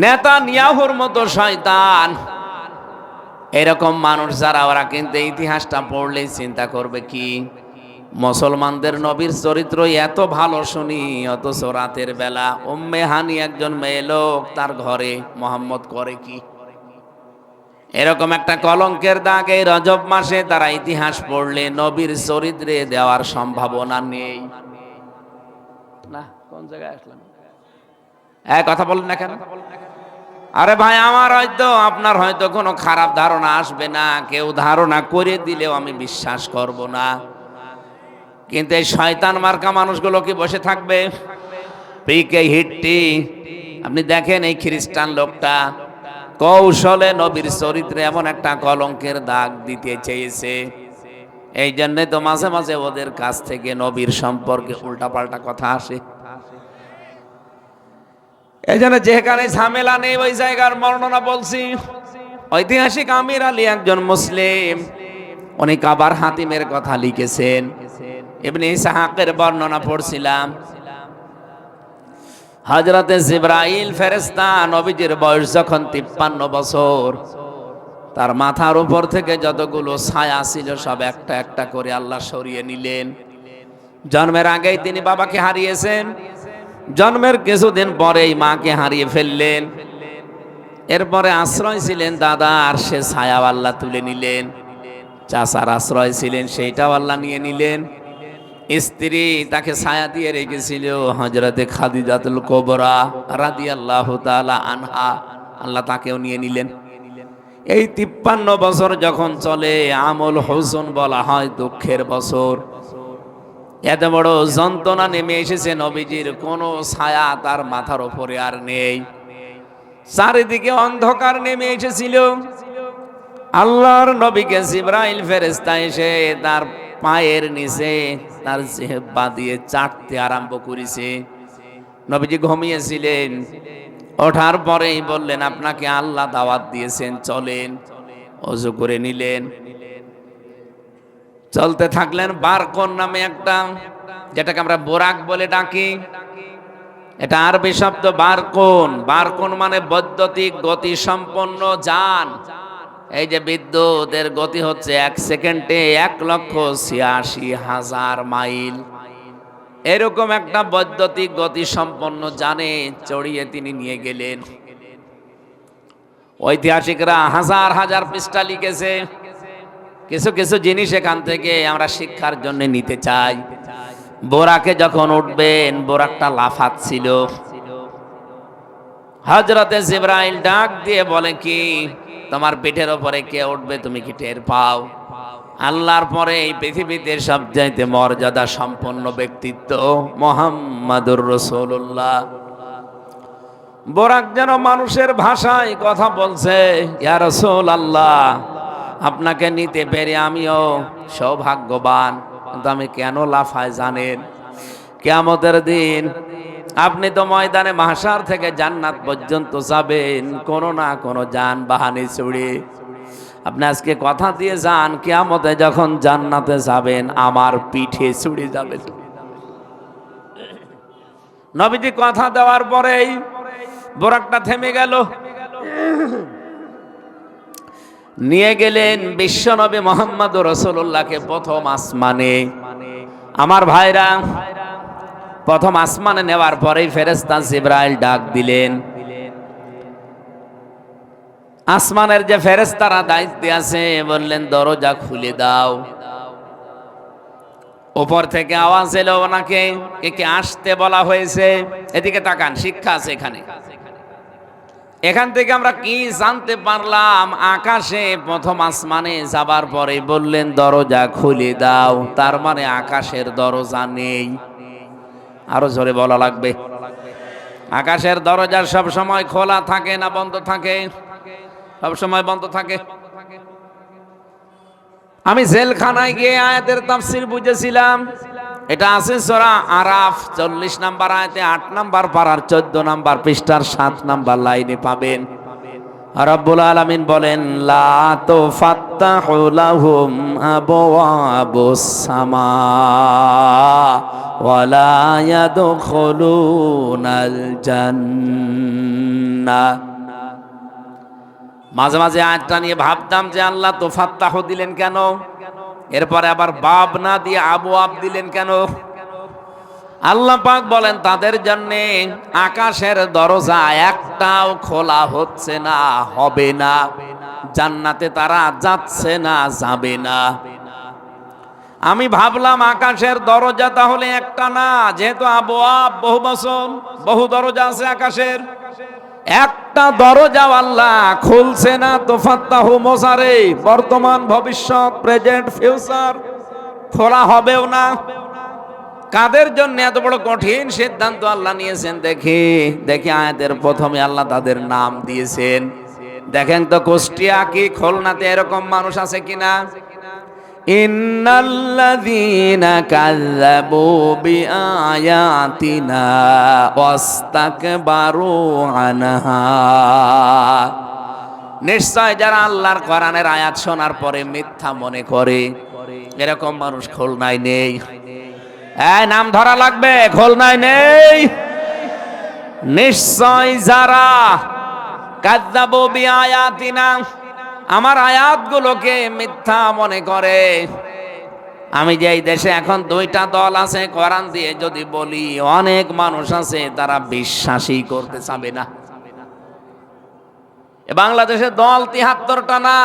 নেতানিয়াহুর মতো শয়তান, এরকম মানুষ যারা, ওরা কিন্তু ইতিহাসটা পড়লেই চিন্তা করবে কি, মুসলমানদের নবীর চরিত্র এত ভালো শুনি, অথচ রাতের বেলা উম্মে হানি একজন মেয়ে লোক তার ঘরে মোহাম্মদ করে কি? এরকম একটা কলঙ্কের দাগ এই রজব মাসে তারা ইতিহাস পড়লে নবীর চরিত্রে দেওয়ার সম্ভাবনা নেই। না, কোন জায়গায় আসলাম? কথা বলেন না কেন? আরে ভাই, আমার হয়তো আপনার হয়তো কোনো খারাপ ধারণা আসবে না, কেউ ধারণা করে দিলেও আমি বিশ্বাস করব না, কিন্তু এই শয়তান মার্কা মানুষগুলো কি বসে থাকবে? পিকে হিট্টি, আপনি দেখেন এই খ্রিস্টান লোকটা কৌশলে নবীর চরিত্রে এমন একটা কলঙ্কের দাগ দিতে চেয়েছে। এই জন্য তো মাঝে মাঝে ওদের কাছ থেকে নবীর সম্পর্কে উল্টাপাল্টা কথা আসে। এই জন্য যেখানে ঝামেলা নেই ওই জায়গার বর্ণনা বলছি। ঐতিহাসিক আমির আলী একজন মুসলিম, উনি কাবার হাতিমের কথা লিখেছেন। ইবনে ইসহাকের বর্ণনা পড়ছিলাম, হযরতে জিবরাইল ফেরেশতা নবীজির বয়স যখন 53 বছর, তার মাথার উপর থেকে যতগুলো ছায়া ছিল সব একটা একটা করে আল্লাহ সরিয়ে নিলেন। জন্মের আগেই তিনি বাবাকে হারিয়েছেন, জন্মের কিছুদিন পরেই মাকে হারিয়ে ফেললেন। এরপরে আশ্রয় ছিলেন দাদা, আর সে ছায়া আল্লাহ তুলে নিলেন। চাচার আশ্রয় ছিলেন, সেইটাও আল্লাহ নিয়ে নিলেন। স্ত্রী তাকে ছায়া দিয়ে রেখেছিল হযরতে খাদিজাতুল কুবরা রাদিয়াল্লাহু তাআলা আনহা, আল্লাহ তাকেও নিয়ে নিলেন। এই 53 বছর যখন চলে, আমল হুজুন বলা হয়, দুঃখের বছর। এত বড় যন্ত্রণা নেমে এসেছে, নবীজির কোনো ছায়া তার মাথার উপরে আর নেই, চারিদিকে অন্ধকার নেমে এসেছিল। আল্লাহর নবীকে জিবরাইল ফেরেশতা এসে তার পায়ের নিচে তার জিহ্বা দিয়ে চাটতে আরম্ভ করেছে। নবীজি ঘুমিয়েছিলেন, ওঠার পরেই বললেন, আপনাকে আল্লাহ দাওয়াত দিয়েছেন, চলেন। ওযু করে নিলেন, চলতে থাকলেন। বারকন নামে একটা, যেটাকে আমরা বোরাক বলে ডাকি, এটা আরবি শব্দ বারকন। বারকন মানে বৈদ্যুতিক গতি সম্পন্ন যান। এই যে বিদ্যুতের গতি হচ্ছে 1 সেকেন্ডে 1,86,000 মাইল, এরকম একটা বৈদ্যুতিক গতি সম্পন্ন যানে চড়িয়ে তিনি নিয়ে গেলেন। ঐতিহাসিকরা হাজার হাজার পৃষ্ঠা লিখেছে। কিছু কিছু জিনিস এখান থেকে আমরা শিক্ষার জন্য নিতে চাই। বোরাকে যখন উঠবেন, বোরাকটা লাফাচ্ছিল। হযরতে জিবরাইল ডাক দিয়ে বলে কি, তোমার পিঠের উপরে কে উঠবে তুমি কি টের পাও? আল্লাহর পরে এই পৃথিবীতে সবচাইতে মর্যাদা সম্পন্ন ব্যক্তিত্ব মুহাম্মাদুর রাসূলুল্লাহ। বোরাক যেন মানুষের ভাষায় কথা বলছে, ইয়া রাসূলুল্লাহ, আপনাকে নিতে পেরে আমিও সৌভাগ্যবান, কিন্তু আমি কেন লাফাই জানেন? কিয়ামতের দিন আপনি তো ময়দানে মাহশার থেকে জান্নাত পর্যন্ত যাবেন কোনো না কোনো যানবাহনে চড়ে। আপনি আজকে কথা দিয়ে যান, কিয়ামতে যখন জান্নাতে যাবেন আমার পিঠে চড়ে যাবেন। নবীজি কথা দেওয়ার পরেই বোরাকটা থেমে গেল। নিয়ে গেলেন বিশ্বনবী মুহাম্মদুর রাসূলুল্লাহকে প্রথম আসমানে। আমার ভাইরা, প্রথম আসমানে নেওয়ার পরেই ফেরেশতা জিবরাইল ডাক দিলেন। আসমানের যে ফেরেশতারা দায়িত্বে আছে বললেন, দরজা খুলে দাও। উপর থেকে আওয়াজ এলো, ওনাকে একে আসতে বলা হয়েছে। এদিকে তাকান, শিক্ষা আছে এখানে। এখান থেকে আমরা কি জানতে পারলাম? আকাশে প্রথম আসমানে যাবার পরে বললেন দরজা খুলে দাও, তার মানে আকাশের দরজা নেই। আরো জোরে বলা লাগবে। আকাশের দরজা সব সময় খোলা থাকে না বন্ধ থাকে? সব সময় বন্ধ থাকে। আমি জেলখানায় গিয়ে আয়াতের তাফসীর বুঝেছিলাম। এটা আছে সূরা আরাফ 40 নম্বর আয়াতে 8 নম্বর পারার 14 নম্বর পৃষ্ঠার 7 নম্বর লাইনে পাবেন। রব্বুল আলামিন বলেন, লা তুফাত্তাহু লাহুম আবওয়াবুস সামা ওয়া লা ইয়াদখুলুনাল জান্নাহ। মাঝে মাঝে আয়াতটা নিয়ে ভাবতাম যে আল্লাহ তুফাত্তাহু দিলেন কেন, এরপরে আবার বাব না দিয়ে আবওয়াব দিলেন কেন? আল্লাহ পাক বলেন তাদের জন্য আকাশের দরজা একটাও খোলা হচ্ছে না, হবে না। জান্নাতে তারা যাচ্ছে না, যাবে না। আমি ভাবলাম আকাশের দরজা তাহলে একটা না, যেহেতু আবওয়াব বহু বচন, বহু দরজা আছে আকাশের, একটা দরজাও আল্লাহ খুলছে না। তুফাত্তাহু মোজারে, বর্তমান ভবিষ্যৎ প্রেজেন্ট ফিউচার, খোলা হবেও না। কাদের জন্য এত বড় কঠিন সিদ্ধান্ত আল্লাহ নিয়েছেন? দেখি আয়াতের প্রথমে আল্লাহ তাদের নাম দিয়েছেন। দেখেন তো কুষ্টিয়া কি খুলনাতে এরকম মানুষ আছে কিনা? ইন্নাল্লাযীনা কাযযাবু বিআয়াতিনা ওয়াস্তাকবারু আনহা। নিশ্চয় যারা আল্লাহর কোরআনের আয়াত শোনার পরে মিথ্যা মনে করে, এরকম মানুষ খুলনায় নেই। এই নাম ধরা লাগবে, খুলনায় নেই। নিশ্চয় যারা কাযযাবু বিআয়াতিনা, আমার আয়াতগুলোকে মিথ্যা মনে করে। আমি যে এই দেশে এখন দুইটা দল আছে, কোরআন দিয়ে যদি বলি অনেক মানুষ আছে তারা বিশ্বাসই করতে চাবে না। বাংলাদেশে দল ৭৩টা না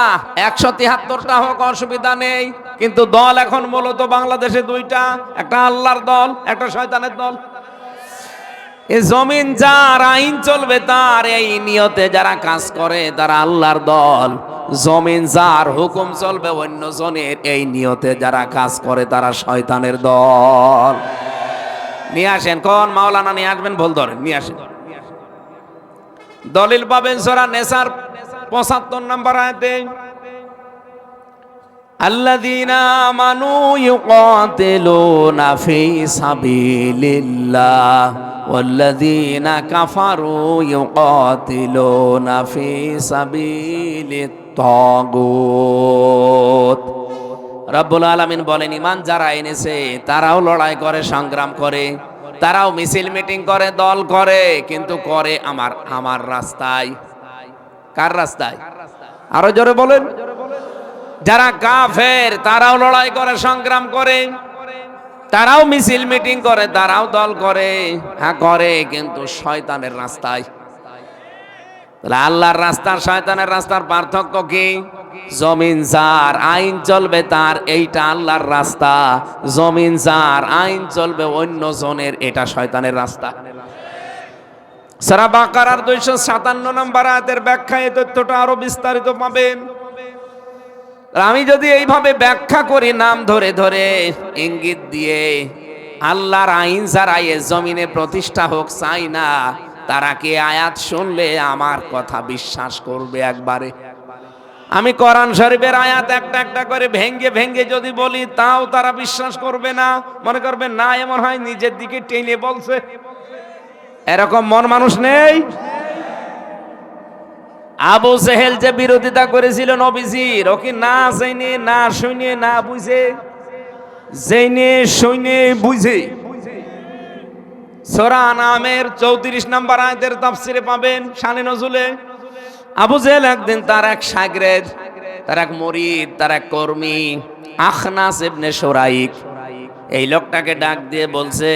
১৭৩টা হোক, অসুবিধা নেই, কিন্তু দল এখন মূলত বাংলাদেশে দুইটা, একটা আল্লাহর দল, একটা শয়তানের দল। এই জমিন যার, আইন চলবে তার, এই নিয়তে যারা কাজ করে তারা আল্লাহর দল। জমিন যার, হুকুম চলবে অন্য জনের, এই নিয়তে যারা কাজ করে তারা শয়তানের দল। নিয়ে আসেন, কোন মাওলানা নিয়ে আসবেন, ভুল ধরেন, নিয়ে আসেন। দলিল পাবেন সূরা নেসার ৭৫ নম্বর আয়াতে, আল্লাযীনা আমানু ইউকাতিলুনা ফি সাবিলিল্লাহ ওয়াল্লাযীনা কাফারু ইউকাতিলুনা ফি সাবিলিত তাগুত। রব্বুল আলামিন বলেন, ঈমান যারা এনেছে তারাও লড়াই করে, সংগ্রাম করে, তারাও মিছিল মিটিং করে, দল করে, কিন্তু করে আমার রাস্তায়। কার রাস্তায়? আরো জোরে বলেন। যারা কাফের তারাও লড়াই করে, সংগ্রাম করে, তারাও মিছিল মিটিং করে, তারাও দল করে, হ্যাঁ করে, কিন্তু শয়তানের রাস্তায়। তাহলে আল্লাহর রাস্তা শয়তানের রাস্তার পার্থক্য কি? জমিন যার আইন চলবে তার, এইটা আল্লাহর রাস্তা। জমিন যার আইন চলবে অন্য জনের, এটা শয়তানের রাস্তা। সূরা বাকারার 257 নম্বর আয়াতের ব্যাখ্যায় এই তথ্যটা আরো বিস্তারিত পাবেন। আমি যদি এইভাবে ব্যাখ্যা করি, নাম ধরে ধরে ইঙ্গিত দিয়ে, আল্লাহর আইন যারা এ জমিনে প্রতিষ্ঠা হোক চাই না, তারা কি আয়াত শুনলে আমার কথা বিশ্বাস করবে একবারে? আমি কোরআন শরীফের আয়াত একটা একটা করে ভেঙ্গে ভেঙ্গে যদি বলি, তাও তারা বিশ্বাস করবে না। মনে করবে না, এমন হয় নিজের দিকে টেনে বলছে। এরকম মন মানুষ নেই? আবু জেহেল যে বিরোধিতা করেছিল নবীজির, ও কি না জেনে, না শুনে, না বুঝে? জেনে শুনে বুঝে। সূরা আনামের 34 নম্বর আয়াতের তাফসিরে পাবেন শানে নজুলে। আবু জেহেল একদিন তার এক শাগরেদ, তার এক মুরিদ, তার এক কর্মী আখনাস ইবনে শুরাইক, এই লোকটাকে ডাক দিয়ে বলছে,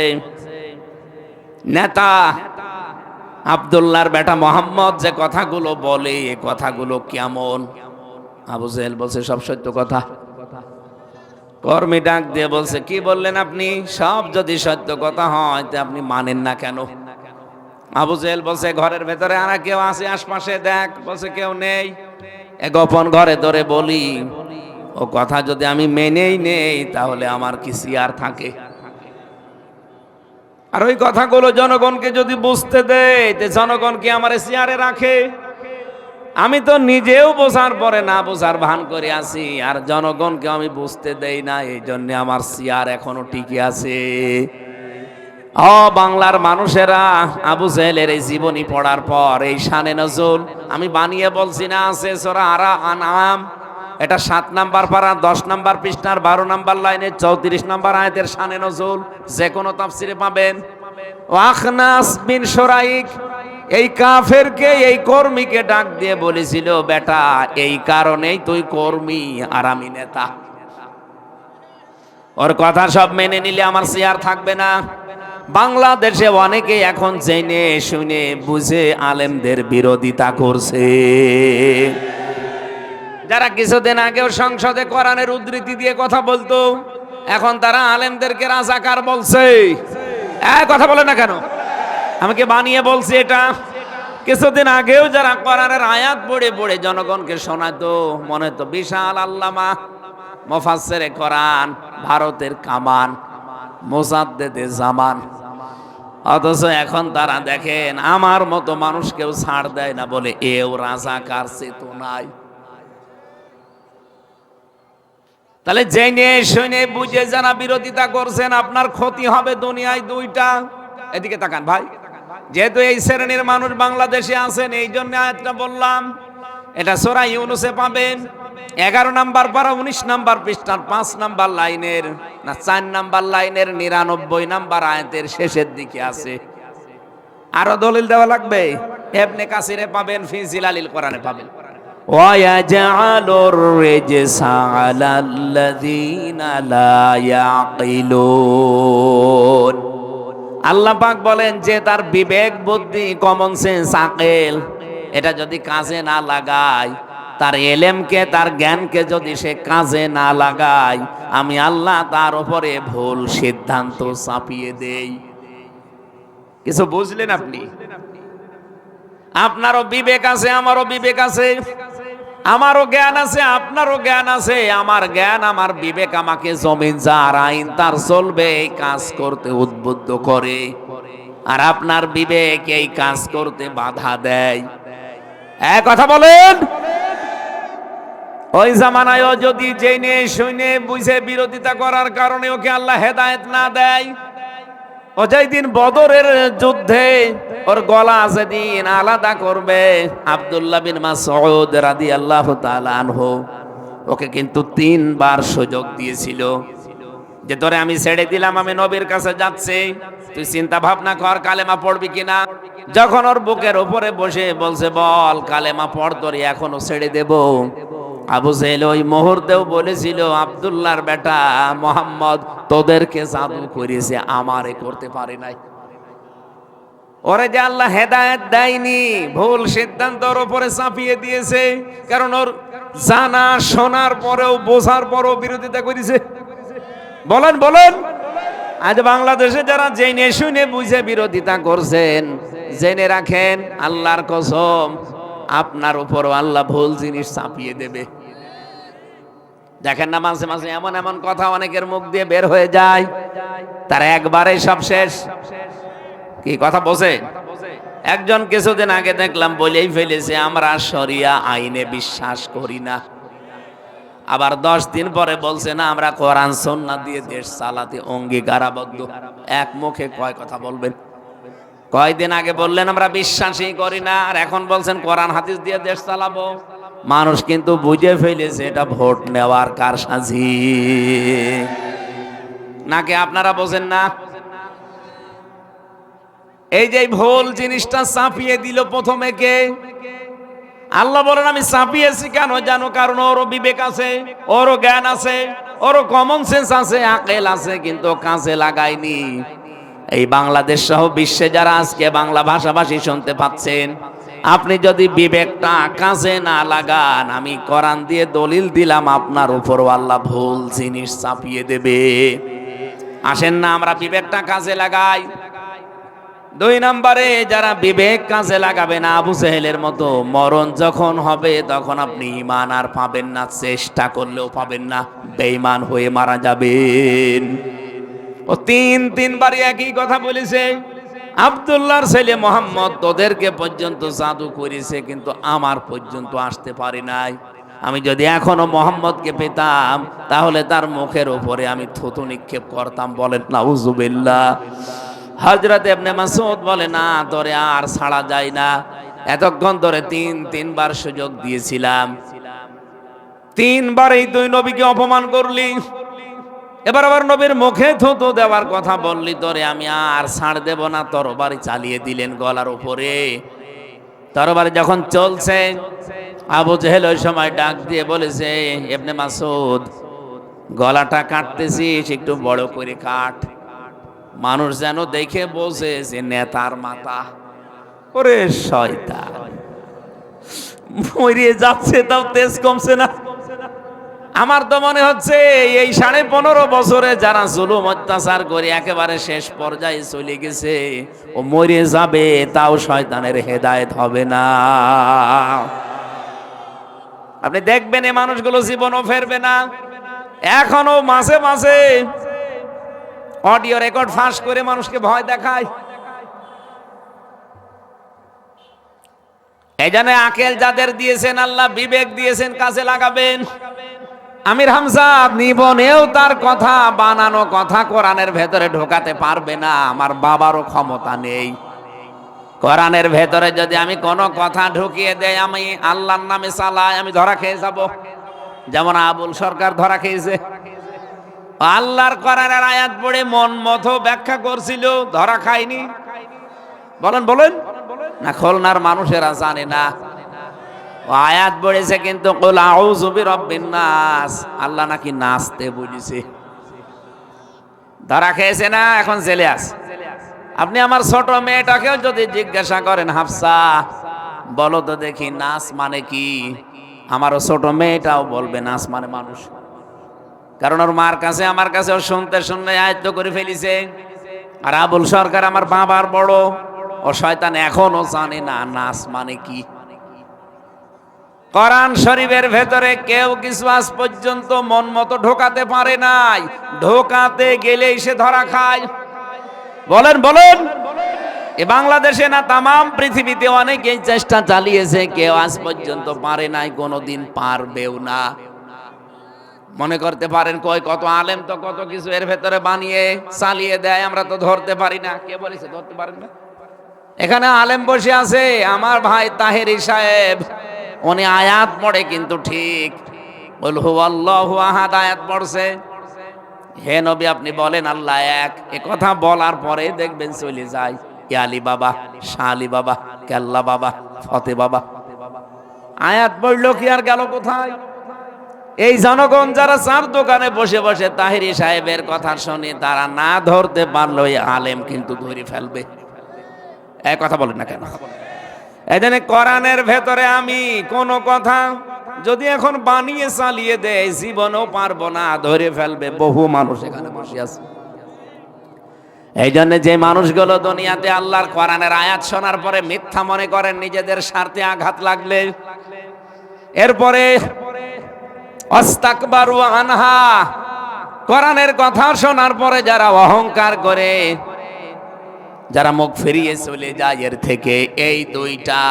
নেতা আব্দুল্লাহর বেটা মোহাম্মদ যে কথাগুলো বলে, এই কথাগুলো কেমন? আবু জেহেল বলছে, সব সত্য কথা। কর্মী ডাক দিয়ে বলছে, কি বললেন আপনি? সব যদি সত্য কথা হয় তা আপনি মানেন না কেন? আবু জেহেল বলছে, ঘরের ভেতরে আর কেউ আছে আশপাশে? দেখ। বলছে, কেউ নেই। গোপন ঘরে ধরে বলি, ও কথা যদি আমি মেনেই নেই তাহলে আমার কি সিয়ার থাকে? আর ওই কথাগুলো জনগণকে যদি বুঝতে দেয়, জনগণ কি আমার সিয়ারে রাখে? আমি তো নিজেও বোঝার পরে না বোঝার ভান করে আছি, আর জনগণকে আমি বুঝতে দেই না, এই জন্য আমার সিয়ার এখনো টিকে আছে। ও বাংলার মানুষেরা, আবু জেহেলের এই জীবনী পড়ার পর এই শানে নজুল আমি বানিয়ে বলছি না, আছে সূরা আনাম, এটা 7 নাম্বার পারা 10 নাম্বার পৃষ্ঠার 12 নাম্বার লাইনে 34 নাম্বার আয়াতের শানে নজুল, যে কোনো তাফসিরে পাবেন। আখনাস বিন শুরাইক এই কাফেরকে, এই কর্মীকে ডাক দিয়ে বলেছিল, বেটা এই কারণেই তুই কর্মী আর আমি নেতা। ওর কথা সব মেনে নিলে আমার সিয়ার থাকবে না। বাংলাদেশে অনেকে এখন জেনে শুনে বুঝে আলেমদের বিরোধিতা করছে। যারা কিছুদিন আগেও সংসদে কোরআনের উদ্ধৃতি দিয়ে কথা বলতো, এখন তারা আলেমদেরকে রাজাকার বলছে। কথা বলে না কেন? আমাকে বানিয়ে বলছি এটা। কিছুদিন আগেও যারা কোরআনের আয়াত পড়ে পড়ে জনগণকে শোনাতো, মনে তো বিশাল আল্লামা, মুফাসসিরে কোরআন, ভারতের কামান, মুজাদ্দেদে জামান, অথচ এখন তারা দেখেন আমার মতো মানুষকেও ছাড় দেয় না বলে এও রাজাকার চেতনায়। তাহলে জেনে শুনে বুঝে যারা বিরোধিতা করছেন, আপনার ক্ষতি হবে দুনিয়ায় দুইটা। এদিকে তাকান ভাই, যেহেতু এই শ্রেণীর মানুষ বাংলাদেশে আছেন, এই জন্য আয়াতটা বললাম। এটা সূরা ইউনূসে পাবেন 11 নাম্বার পারা 19 নাম্বার পৃষ্ঠার 5 নাম্বার লাইনের না 4 নাম্বার লাইনের 99 নাম্বার আয়াতের শেষের দিকে আছে। আরো দলিল দেওয়া লাগবে? ইবনে কাসিরে পাবেন, ফি জিলালিল কোরআনে পাবেন। ওয়ায়াজআলুর রিজসা আলাল্লাযীনা লা ইয়াকিলুন। আল্লাহ পাক বলেন যে তার বিবেক বুদ্ধি কমন সেন্স আকল এটা যদি কাজে না লাগায়, তার এলেমকে তার জ্ঞানকে যদি সে কাজে না লাগায়, আমি আল্লাহ তার উপরে ভুল সিদ্ধান্ত চাপিয়ে দেই। কিছু বুঝলেন আপনি? আপনারও বিবেক আছে, আমারও বিবেক আছে, আমারও জ্ঞান আছে, আপনারও জ্ঞান আছে। আমার জ্ঞান আমার বিবেক আমাকে জমিন যার আইন তার চলবে এই কাজ করতে উদ্বুদ্ধ করে, আর আপনার বিবেক এই কাজ করতে বাধা দেয়। কথা বলেন। ওই জামানায় যদি জেনে শুনে বুঝে বিরোধিতা করার কারণে ওকে আল্লাহ হেদায়েত না দেয়, ও যেদিন বদরের যুদ্ধে ওর গলা যেদিন আলাদা করবে, আব্দুল্লাহ বিন মাসউদ রাদিয়াল্লাহু তাআলা আনহু ওকে কিন্তু 3 বার সুযোগ দিয়েছিল যে তোরে আমি ছেড়ে দিলাম, আমি নবীর কাছে যাচ্ছি, তুই চিন্তা ভাবনা কর কালেমা পড়বি কিনা। যখন ওর বুকের উপরে বসে বলছে বল কালেমা পড় তোর এখনো ছেড়ে দেব, আবু জেহেল ওই মুহূর্তেও বলেছিল আব্দুল্লাহর বেটা মোহাম্মদ তোদেরকে জাদু করেছে, আমারে করতে পারে নাই। ওরে যে আল্লাহ হেদায়েত দেয়নি, ভুল সিদ্ধান্ত ওর উপরে চাপিয়ে দিয়েছে, কারণ ওর জানা শোনার পরেও বোঝার পরেও বিরোধিতা করেছে। বলেন বলেন, আজ বাংলাদেশে যারা জেনে শুনে বুঝে বিরোধিতা করছেন, জেনে রাখেন আল্লাহর কসম আপনার উপরও আল্লাহ ভুল জিনিস চাপিয়ে দেবে। দেখেন না মাঝে মাঝে এমন এমন কথা অনেকের মুখ দিয়ে বের হয়ে যায়, তার একবারে সব শেষ। কি কথা বোঝে? একজন কিছুদিন আগে দেখলাম বলেই ফেলেছে আমরা শরিয়া আইনে বিশ্বাস করি না, আবার 10 দিন পরে বলছে না আমরা কোরআন সুন্নাহ দিয়ে দেশ চালাতে অঙ্গীকারাবদ্ধ। এক মুখে কয় কথা বলবেন? কয়দিন আগে বললেন আমরা বিশ্বাসই করি না, আর এখন বলছেন কোরআন হাদিস দিয়ে দেশ চালাবো। মানুষ কিন্তু বুঝে ফেলেছে এটা ভোট নেওয়ার কারসাজি। নাকি আপনারা বোঝেন না? এই যে ভুল জিনিসটা চাপিয়ে দিল প্রথমে কে? আল্লাহ বলেন আমি চাপিয়েছি কেন জানো? কারণ ওরও বিবেক আছে, ওরও জ্ঞান আছে, ওরও কমন সেন্স আছে, আকল আছে, কিন্তু কাজে লাগায়নি। এই বাংলাদেশ সহ বিশ্বে যারা আজকে বাংলা ভাষাভাষী শুনতে পাচ্ছেন, আপনি যদি বিবেকটা কাজে না লাগান, আমি কোরআন দিয়ে দলিল দিলাম আপনার উপরও আল্লাহ ভুল জিনিস চাপিয়ে দেবে। আসেন না আমরা বিবেকটা কাজে লাগাই। 2 নম্বরে যারা বিবেক কাজে লাগাবে না, আবু জেহেলের মতো মরণ যখন হবে তখন আপনি ঈমান আর পাবেন না, চেষ্টা করলেও পাবেন না, বেঈমান হয়ে মারা যাবেন। ও 3 একই কথা বলেছে, আব্দুল্লাহর ছেলে মোহাম্মদ তোদেরকে পর্যন্ত জাদু করেছে, কিন্তু আমার পর্যন্ত আসতে পারে নাই। আমি যদি এখনো মোহাম্মদকে পেতাম তাহলে তার মুখের উপরে আমি থুতু নিক্ষেপ করতাম। বলেন নাউজুবিল্লাহ। হযরত ইবনে মাসউদ বলে না তোরে আর ছাড়া যায় না, এতক্ষণ ধরে 3বার সুযোগ দিয়েছিলাম, 3বার এই 2 নবীকে অপমান করলি, এবার আবার নবীর মুখে থুতু দেওয়ার কথা বললি, তোরে আমি আর ছাড় দেব না। তরবারি চালিয়ে দিলেন গলার উপরে। তরবারি যখন চলছে, আবু জেহেল ওই সময় ডাক দিয়ে বলেছে ইবনে মাসউদ গলাটা কাটতেছিস একটু বড় করে কাট, মানুষ যেন দেখে বোঝে যে নেতার মাথা। ওরে শয়তান, মরিয়ে যাচ্ছে তাও তেজ কমছে না। আমার তো মনে হচ্ছে এই 15.5 বছরে যারা জুলুম অত্যাচার করে একেবারে শেষ পর্যায়ে চলে গেছে, ও মরে যাবে তাও শয়তানের হেদায়েত হবে না। আপনি দেখবেন এই মানুষগুলো জীবনও ফেরবে না। এখনো মাঝে মাঝে অডিও রেকর্ড ফাঁস করে মানুষকে ভয় দেখায়। এই জন্য আকেল যাদের দিয়েছেন আল্লাহ, বিবেক দিয়েছেন, কাজে লাগাবেন। আমির হামজা জীবনেও তার কথা বানানো কথা কোরআনের ভেতরে ঢোকাতে পারবে না, আমার বাবারও ক্ষমতা নেই। কোরআনের ভেতরে যদি আমি কোনো কথা ঢুকিয়ে দেই, আমি আল্লাহর নামে চালাই, আমি ধরা খেয়ে যাব। যেমন আবুল সরকার ধরা খেয়েছে, আল্লাহর কোরআনের আয়াত পড়ে মন মতো ব্যাখ্যা করছিল, ধরা খায়নি। বলেন বলেন না, খুলনার মানুষেরা জানে না আয়াত পড়েছে, কিন্তু কুল আউযু বিরাব্বিন নাস, আল্লাহ নাকি নাচতে বলেছে, ধরা খেয়েছে না, এখন জেলে আছে। আপনি আমার ছোট মেয়েটাকেও যদি জিজ্ঞাসা করেন, হাফসা বলো তো দেখি নাচ মানে কি, আমারও ছোট মেয়েটাও বলবে নাচ মানে মানুষ। কারণ ওর মার কাছে আমার কাছে ও শুনতে শুনতে আয়ত্ত করে ফেলিছে। আর আবুল সরকার আমার বাবার বড়, ও শয়তান এখনো জানে না নাচ মানে কি। কোরআন শরীফের ভেতরে কেউ কিছু আজ পর্যন্ত মন মতো ঢোকাতে পারে নাই, ঢোকাতে গেলেই সে ধরা খায়। বলেন বলেন, এ বাংলাদেশে না তামাম পৃথিবীতে অনেকেই চেষ্টা চালিয়েছে, কেউ আজ পর্যন্ত পারে নাই, কোনোদিন পারবেও না। মনে করতে পারেন কই কত আলেম তো কত কিছু এর ভেতরে বানিয়ে চালিয়ে দেয়, আমরা তো ধরতে পারি না। কে বলেছে ধরতে পারেন না? এখানে আলেম বসে আছে আমার ভাই তাহেরি সাহেব, উনি আয়াত পড়ে কিন্তু ঠিক কুল হুয়াল্লাহু আহাদ আয়াত পড়ছে। হে নবী আপনি বলেন আল্লাহ এক, এ কথা বলার পরে দেখবেন চলে যায়। ইয়ালি বাবা, শালি বাবা, কেল্লা বাবা, ফতে বাবা। আয়াত পড়লো কি আর গেল কোথায়? এই জনগণ যারা চার দোকানে বসে বসে তাহিরি সাহেবের কথা শুনে তারা না ধরতে পারলো, এই আলেম কিন্তু ধরে ফেলবে। এক কথা বলেন না কেন? এজন্য কোরআনের ভেতরে আমি কোন কথা যদি এখন বানিয়ে চালিয়ে দেয় জীবনও পারবো না, ধরে ফেলবে। বহু মানুষ এখানে বসে আছে। এই জন্য যে মানুষগুলো দুনিয়াতে আল্লাহর কোরআনের আয়াত শোনার পরে মিথ্যা মনে করেন, নিজেদের স্বার্থে আঘাত লাগলে, এরপরে অস্তাকবারু আনহা, কোরআনের কথা শোনার পরে যারা অহংকার করে, যারা মুখ ফিরিয়ে চলে যায়, এর থেকে এই দুইটা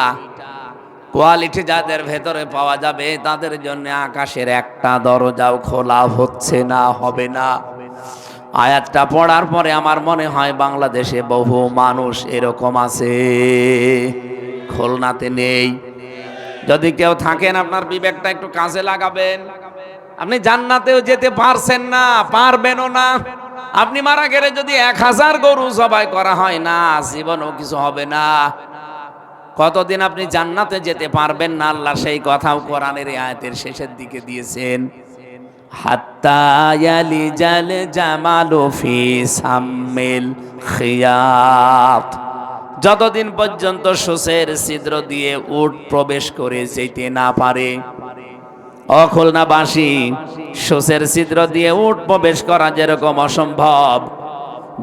কোয়ালিটি যাদের ভেতরে পাওয়া যাবে তাদের জন্য আকাশের একটা দরজাও খোলা হচ্ছে না, হবে না। আয়াতটা পড়ার পরে আমার মনে হয় বাংলাদেশে বহু মানুষ এরকম আছে, খুলনাতে নেই। যদি কেউ থাকেন আপনার বিবেকটা একটু কাজে লাগাবেন। আপনি জান্নাতেও যেতে পারছেন না, পারবেনও না। আপনি মারা গেলে যদি 1000 গরু জবাই করা হয় না, জীবনও কিছু হবে না। কতদিন আপনি জান্নাতে যেতে পারবেন না, আল্লাহ সেই কথাও কোরআনের আয়াতের শেষের দিকে দিয়েছেন। হাত্তা ইয়ালিজাল জামালু ফি সাম্মিল খিয়াত, যতদিন পর্যন্ত সূচের ছিদ্র দিয়ে উট প্রবেশ করে যেতে না পারে। খুলনাবাসী, সূচের ছিদ্র দিয়ে উট প্রবেশ করা যেরকম অসম্ভব,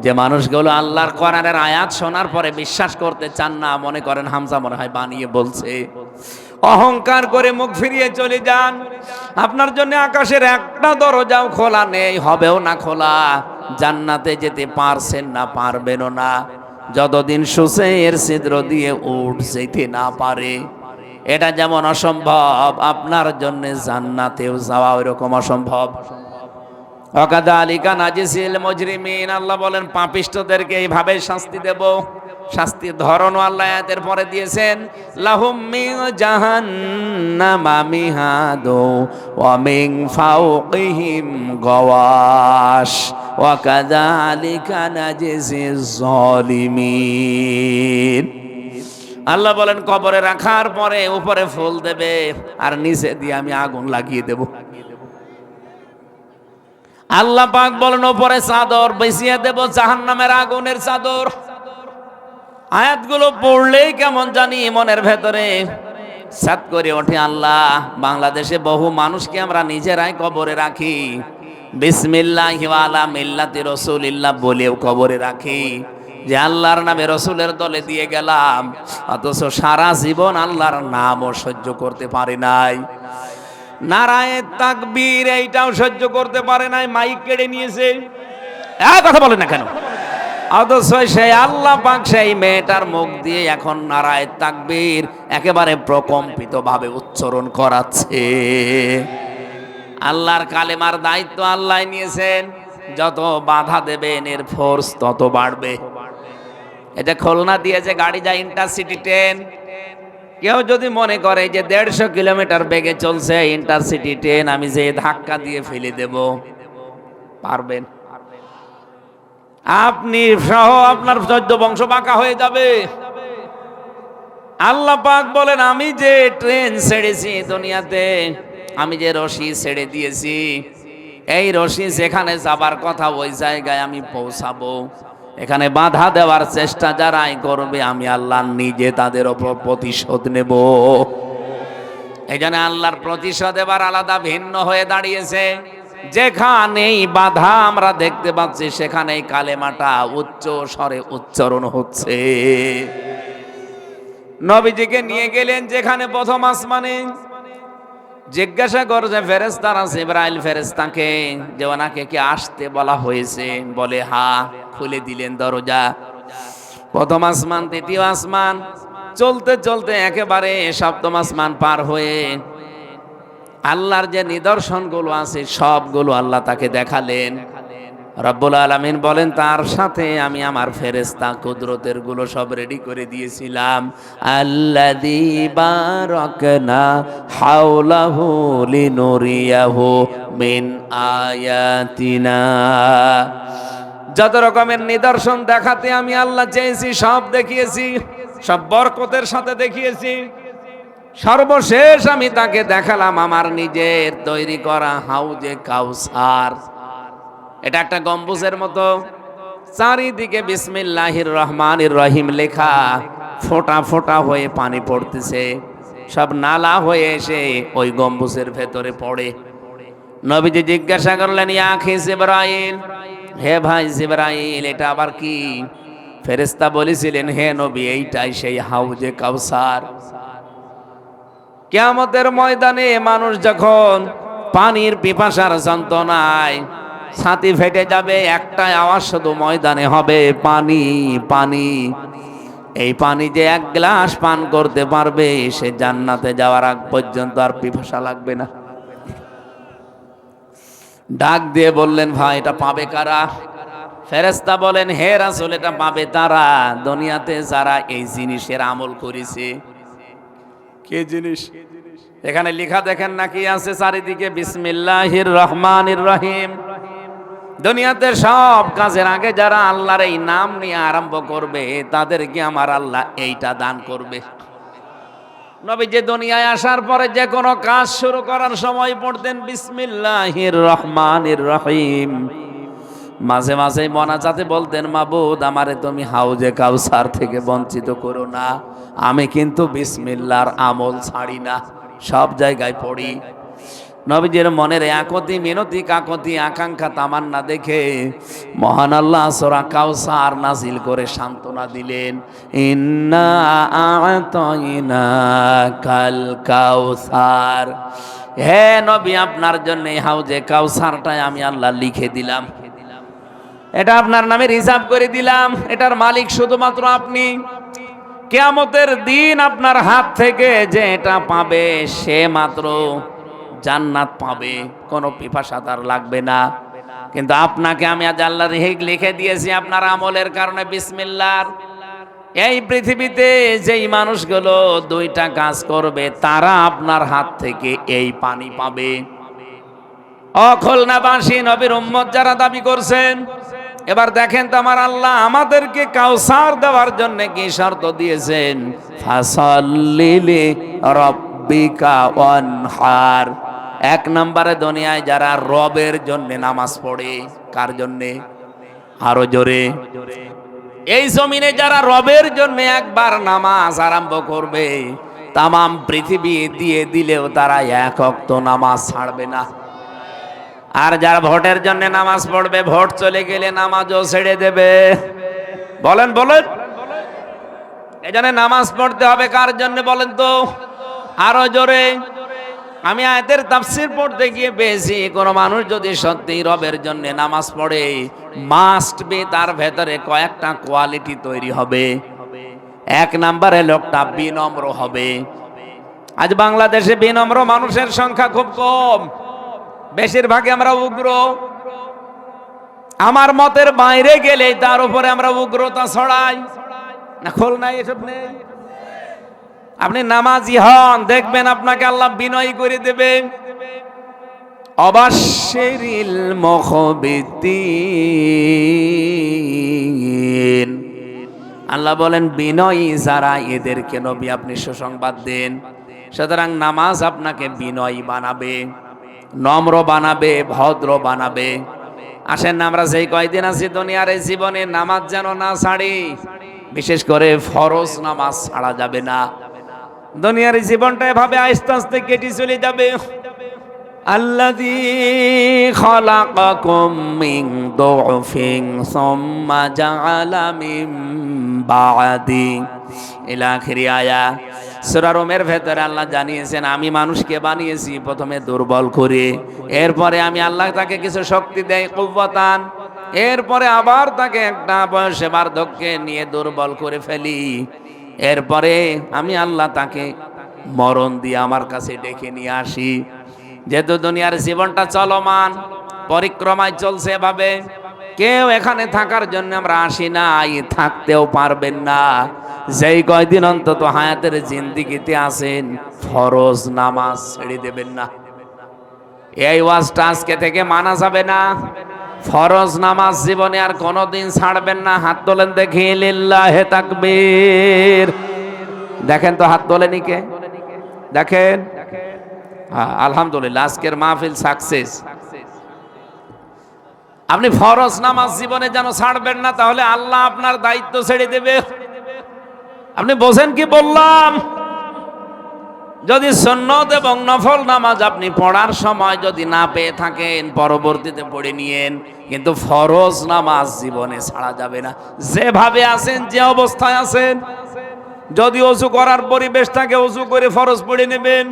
যে মানুষগুলো আল্লাহর কোরআনের আয়াত শোনার পরে বিশ্বাস করতে চান না, মনে করেন হামজা মনে হয় বানিয়ে বলছে, অহংকার করে মুখ ফিরিয়ে চলে যান, আপনার জন্য আকাশের একটা দরজাও খোলা নেই, হবেও না খোলা। জান্নাতে যেতে পারছেন না, পারবেনও না যতদিন সূচের ছিদ্র দিয়ে উট যেতে না পারে। এটা যেমন অসম্ভব, আপনার জন্য জান্নাতেও যাওয়া ওইরকম অসম্ভব। ওয়াকাযালিকা নাজিসিল মুজরিমিন, আল্লাহ বলেন পাপিষ্ঠদেরকে এইভাবে শাস্তি দেব। শাস্তির ধরনও আল্লাহ আয়াতের পরে দিয়েছেন, লাহুম মিন জাহান্নামা মিহাদু ওয়া মিন ফাওকিহিম গাওয়াশ ওয়াকাযালিকা নাজিসিজ জালিমিন। আল্লাহ বলেন কবরে রাখার পরে উপরে ফুল দেবে আর নিচে দিয়ে আমি আগুন লাগিয়ে দেব। আল্লাহ পাক বলেন উপরে চাদর বিছিয়ে দেব, জাহান্নামের আগুনের চাদর। আয়াতগুলো পড়লেই কেমন জানি মনের ভেতরে সাত করে ওঠে। আল্লাহ, বাংলাদেশে বহু মানুষকে আমরা নিজেরাই কবরে রাখি, বিসমিল্লাহি ওয়া আলা মিল্লাতি রাসূলিল্লাহ বলেও কবরে রাখি, যে আল্লাহর নামে রসুলের দলে দিয়ে গেলাম, অথচ সারা জীবন আল্লাহর নামও সহ্য করতে পারে নাই। নারায়ে তাকবীর এইটাও সহ্য করতে পারে নাই, মাইক কেড়ে নিয়েছে। কথা বলে না কেন? অথচ সেই আল্লাহ পাক সেই মেয়েটার মুখ দিয়ে এখন নারায়ে তাকবীর একেবারে প্রকম্পিত ভাবে উচ্চারণ করাচ্ছে। আল্লাহর কালেমার দায়িত্ব আল্লাহ নিয়েছেন, যত বাধা দেবেন এর ফোর্স তত বাড়বে। এটা খুলনা দিয়ে যে গাড়ি যায় ইন্টারসিটি ট্রেন, কেউ যদি মনে করে যে 150 কিলোমিটার বেগে চলছে ইন্টারসিটি ট্রেন, আমি যে ধাক্কা দিয়ে ফেলে দেব, পারবেন? আপনি সহ আপনার 14 বংশ বাঁকা হয়ে যাবে। আল্লাহ পাক বলেন আমি যে ট্রেন ছেড়েছি দুনিয়াতে, আমি যে রশি ছেড়ে দিয়েছি, এই রশি যেখানে যাবার কথা ওই জায়গায় আমি পৌঁছাবো। এখানে বাধা দেওয়ার চেষ্টা যারাই করবে আমি আল্লাহ নিজে তাদের উপর প্রতিশোধ নেব। এই জন্য আল্লাহর প্রতিশোধ এবার আলাদা ভিন্ন হয়ে দাঁড়িয়েছে। যেখানেই বাধা আমরা দেখতে পাচ্ছি সেখানেই কালেমাটা উচ্চ স্বরে উচ্চারণ হচ্ছে। নবীজিকে নিয়ে গেলেন যেখানে প্রথম আসমানে, জিজ্ঞাসা করছে ফেরেশতারা জিবরাইল ফেরেশতাকে যে ওনাকে কি আসতে বলা হয়েছে? বলে হ্যাঁ। খুলে দিলেন দরজা। প্রথম আসমান, দ্বিতীয় আসমান, চলতে চলতে একেবারে সপ্তম আসমান পার হয়ে আল্লাহর যে নিদর্শনগুলো আছে সবগুলো আল্লাহ তাকে দেখালেন। রব্বুল আলামিন বলেন তার সাথে আমি আমার ফেরেশতা কুদরতের গুলো সব রেডি করে দিয়েছিলাম। আল্লাযী বারাকনা হাওলাহু লিনুরিয়াহু মিন আয়াতিনা। যত রকমের নিদর্শন দেখাতে আমি আল্লাহ চেয়েছি সব দেখিয়েছি, সব বরকতের সাথে দেখিয়েছি। সর্বশেষ আমি তাকে দেখালাম আমার নিজের তৈরি করা হাউজে কাউসার। এটা একটা গম্বুজের মতো, চারিদিকে বিসমিল্লাহির রহমানির রহিম লেখা, ফোঁটা ফোঁটা হয়ে পানি পড়তেছে, সব নালা হয়ে এসে ওই গম্বুজের ভেতরে পড়ে। নবীজি জিজ্ঞাসা করলেন, ইয়া আখি জিবরাইল, হে ভাই জিবরাইল, এটা আবার কি? ফেরেশতা বলেছিলেন, হে নবী, এইটাই সেই হাউজে কাউসার। কিয়ামতের ময়দানে মানুষ যখন পানির পিপাসার যন্ত্রণায় ছাতি ফেটে যাবে, একটাই আওয়াজ শুধু ময়দানে হবে, পানি পানি। এই পানি যে এক গ্লাস পান করতে পারবে, সে জান্নাতে যাওয়ার আগ পর্যন্ত আর পিপাসা লাগবে না। ডাক দিয়ে বললেন, ভাই এটা পাবে কারা? ফেরেশতা বলেন, হে রাসূল, এটা পাবে তারা দুনিয়াতে যারা এই জিনিসের আমল করেছে। কি জিনিস? এখানে লেখা দেখেন না কি আছে চারিদিকে, বিসমিল্লাহির রহমানির রহিম। দুনিয়াতে সব কাজের আগে যারা আল্লাহর এই নাম নিয়ে আরম্ভ করবে, তাদেরকে আমার আল্লাহ এইটা দান করবে। নবী যে দুনিয়ায় আসার পরে যে কোনো কাজ শুরু করার সময় পড়তেন বিসমিল্লাহির রহমানির রহিম। মাঝে মাঝে মোনাজাতে বলতেন, মাবুদ, আমারে তুমি হাউজে কাউসার থেকে বঞ্চিত করো না, আমি কিন্তু বিসমিল্লাহর আমল ছাড়ি না, সব জায়গায় পড়ি। নবীজির মনের একতি মিনতি কাকতি আকাঙ্ক্ষা তামান্না দেখে মহান আল্লাহ সূরা কাউসার নাজিল করে সান্ত্বনা দিলেন, ইন্না আ'তাইনাকাল কাউসার। হে নবী, আপনার জন্য হাউজে কাউসারটাই আমি আল্লাহ লিখে দিলাম, এটা আপনার নামে রিজার্ভ করে দিলাম, এটার মালিক শুধুমাত্র আপনি। কিয়ামতের দিন আপনার হাত থেকে যে এটা পাবে, সে মাত্র জান্নাত পাবে, কোনো পিপাসা তার লাগবে না। কিন্তু আপনাকে আমি আজ আল্লাহ লিখে দিয়েছি আপনার আমলের কারণে বিসমিল্লাহর। এই পৃথিবীতে যেই মানুষগুলো দুইটা কাজ করবে, তারা আপনার হাত থেকে এই পানি পাবে। খুলনাবাসী নবীর উম্মত যারা দাবি করছেন, এবার দেখেন তো আমার আল্লাহ আমাদেরকে কাউসার দেওয়ার জন্য কি শর্ত দিয়েছেন, ফাসাল্লি লিরাব্বিকা ওয়ানহার। এক নম্বরে দুনিয়ায় যারা রবের জন্য নামাজ পড়ে, কার জন্যে? আরো জোরে। এই জমিনে যারা রবের জন্য একবার নামাজ আরম্ভ করবে, তামাম পৃথিবী দিয়ে দিলেও তারা এক ওয়াক্ত নামাজ ছাড়বে না। আর যারা ভোটের জন্য নামাজ পড়বে, ভোট চলে গেলে নামাজও ছেড়ে দেবে। বলেন বলেন, এই জন্য নামাজ পড়তে হবে কার জন্য বলেন তো? আরো জোরে। আমি আয়াতের তাফসীর পড়তে গিয়ে পেয়েছি, কোন মানুষ যদি সত্যি রবের জন্য নামাজ পড়ে, মাস্ট বি তার ভেতরে কয়েকটা কোয়ালিটি তৈরি হবে। এক নম্বরে লোকটা বিনম্র হবে। আজ বাংলাদেশে বিনম্র মানুষের সংখ্যা খুব কম, বেশিরভাগই আমরা উগ্র। আমার মতের বাইরে গেলে তার উপরে আমরা উগ্রতা ছড়াই না। খোল নাই, এসব নেই। আপনি নামাজি হন, দেখবেন আপনাকে আল্লাহ বিনয়ী করে দেবে। অবাশশিরিল মুখবিতিন, আল্লাহ বলেন বিনয়ী যারা, এদেরকে নবী আপনি সুসংবাদ দেন। সুতরাং নামাজ আপনাকে বিনয়ী বানাবে, নম্র বানাবে, ভদ্র বানাবে। আসেন না, আমরা যেই কয়দিন আছি দুনিয়ার এই জীবনে, নামাজ যেন না ছাড়ি। বিশেষ করে ফরজ নামাজ ছাড়া যাবে না। দুনিয়ার জীবনটা এভাবে আস্তে আস্তে কেটে চলে যাবে। আল্লাযী খালাকাকুম মিন দুফিন সুম্মা জাআলা মিন বাদি ইলা আখিরি আয়া। সূরা রুমের ভেতরে আল্লাহ জানিয়েছেন, আমি মানুষকে বানিয়েছি প্রথমে দুর্বল করে, এরপরে আমি আল্লাহ তাকে কিছু শক্তি দেই, কুওয়াতান, এরপরে আবার তাকে একটা বয়সে বার্ধক্যে নিয়ে দুর্বল করে ফেলি, এরপরে আমি আল্লাহ তাকে মরণ দিয়ে আমার কাছে ডেকে নিয়ে আসি। যেহেতু দুনিয়ার জীবনটা চলমান, পরিক্রমায় চলছে এভাবে, কেউ এখানে থাকার জন্য আমরা আসি নাই, থাকতেও পারবেন না। যেই কয়দিন অন্তত হায়াতের জিন্দিগিতে আছেন, ফরজ নামাজ ছেড়ে দেবেন না। এই ওয়াজটা আজকে থেকে মানা যাবে না। ফরজ নামাজ জীবনে আর কোনোদিন ছাড়বেন না। হাত তোলেন দেখি, লিল্লাহে তাকবীর। দেখেন তো হাত তোলেনি কে? দেখেন, আলহামদুলিল্লাহ, আজকের মাহফিল সাকসেস। আপনি ফরজ নামাজ জীবনে যেন ছাড়বেন না, তাহলে আল্লাহ আপনার দায়িত্ব ছেড়ে দেবে। আপনি বোঝেন কি বললাম? যদি সুন্নত এবং নফল নামাজ আপনি পড়ার সময় যদি না পেয়ে থাকেন, পরবর্তীতে পড়ে নিয়েন, কিন্তু ফরজ নামাজ জীবনে ছাড়া যাবে না। যেভাবে আছেন, যে অবস্থায় আছেন, যদি ওযু করার পরিবেশ থাকে ওযু করে ফরজ পড়ে নেবেন।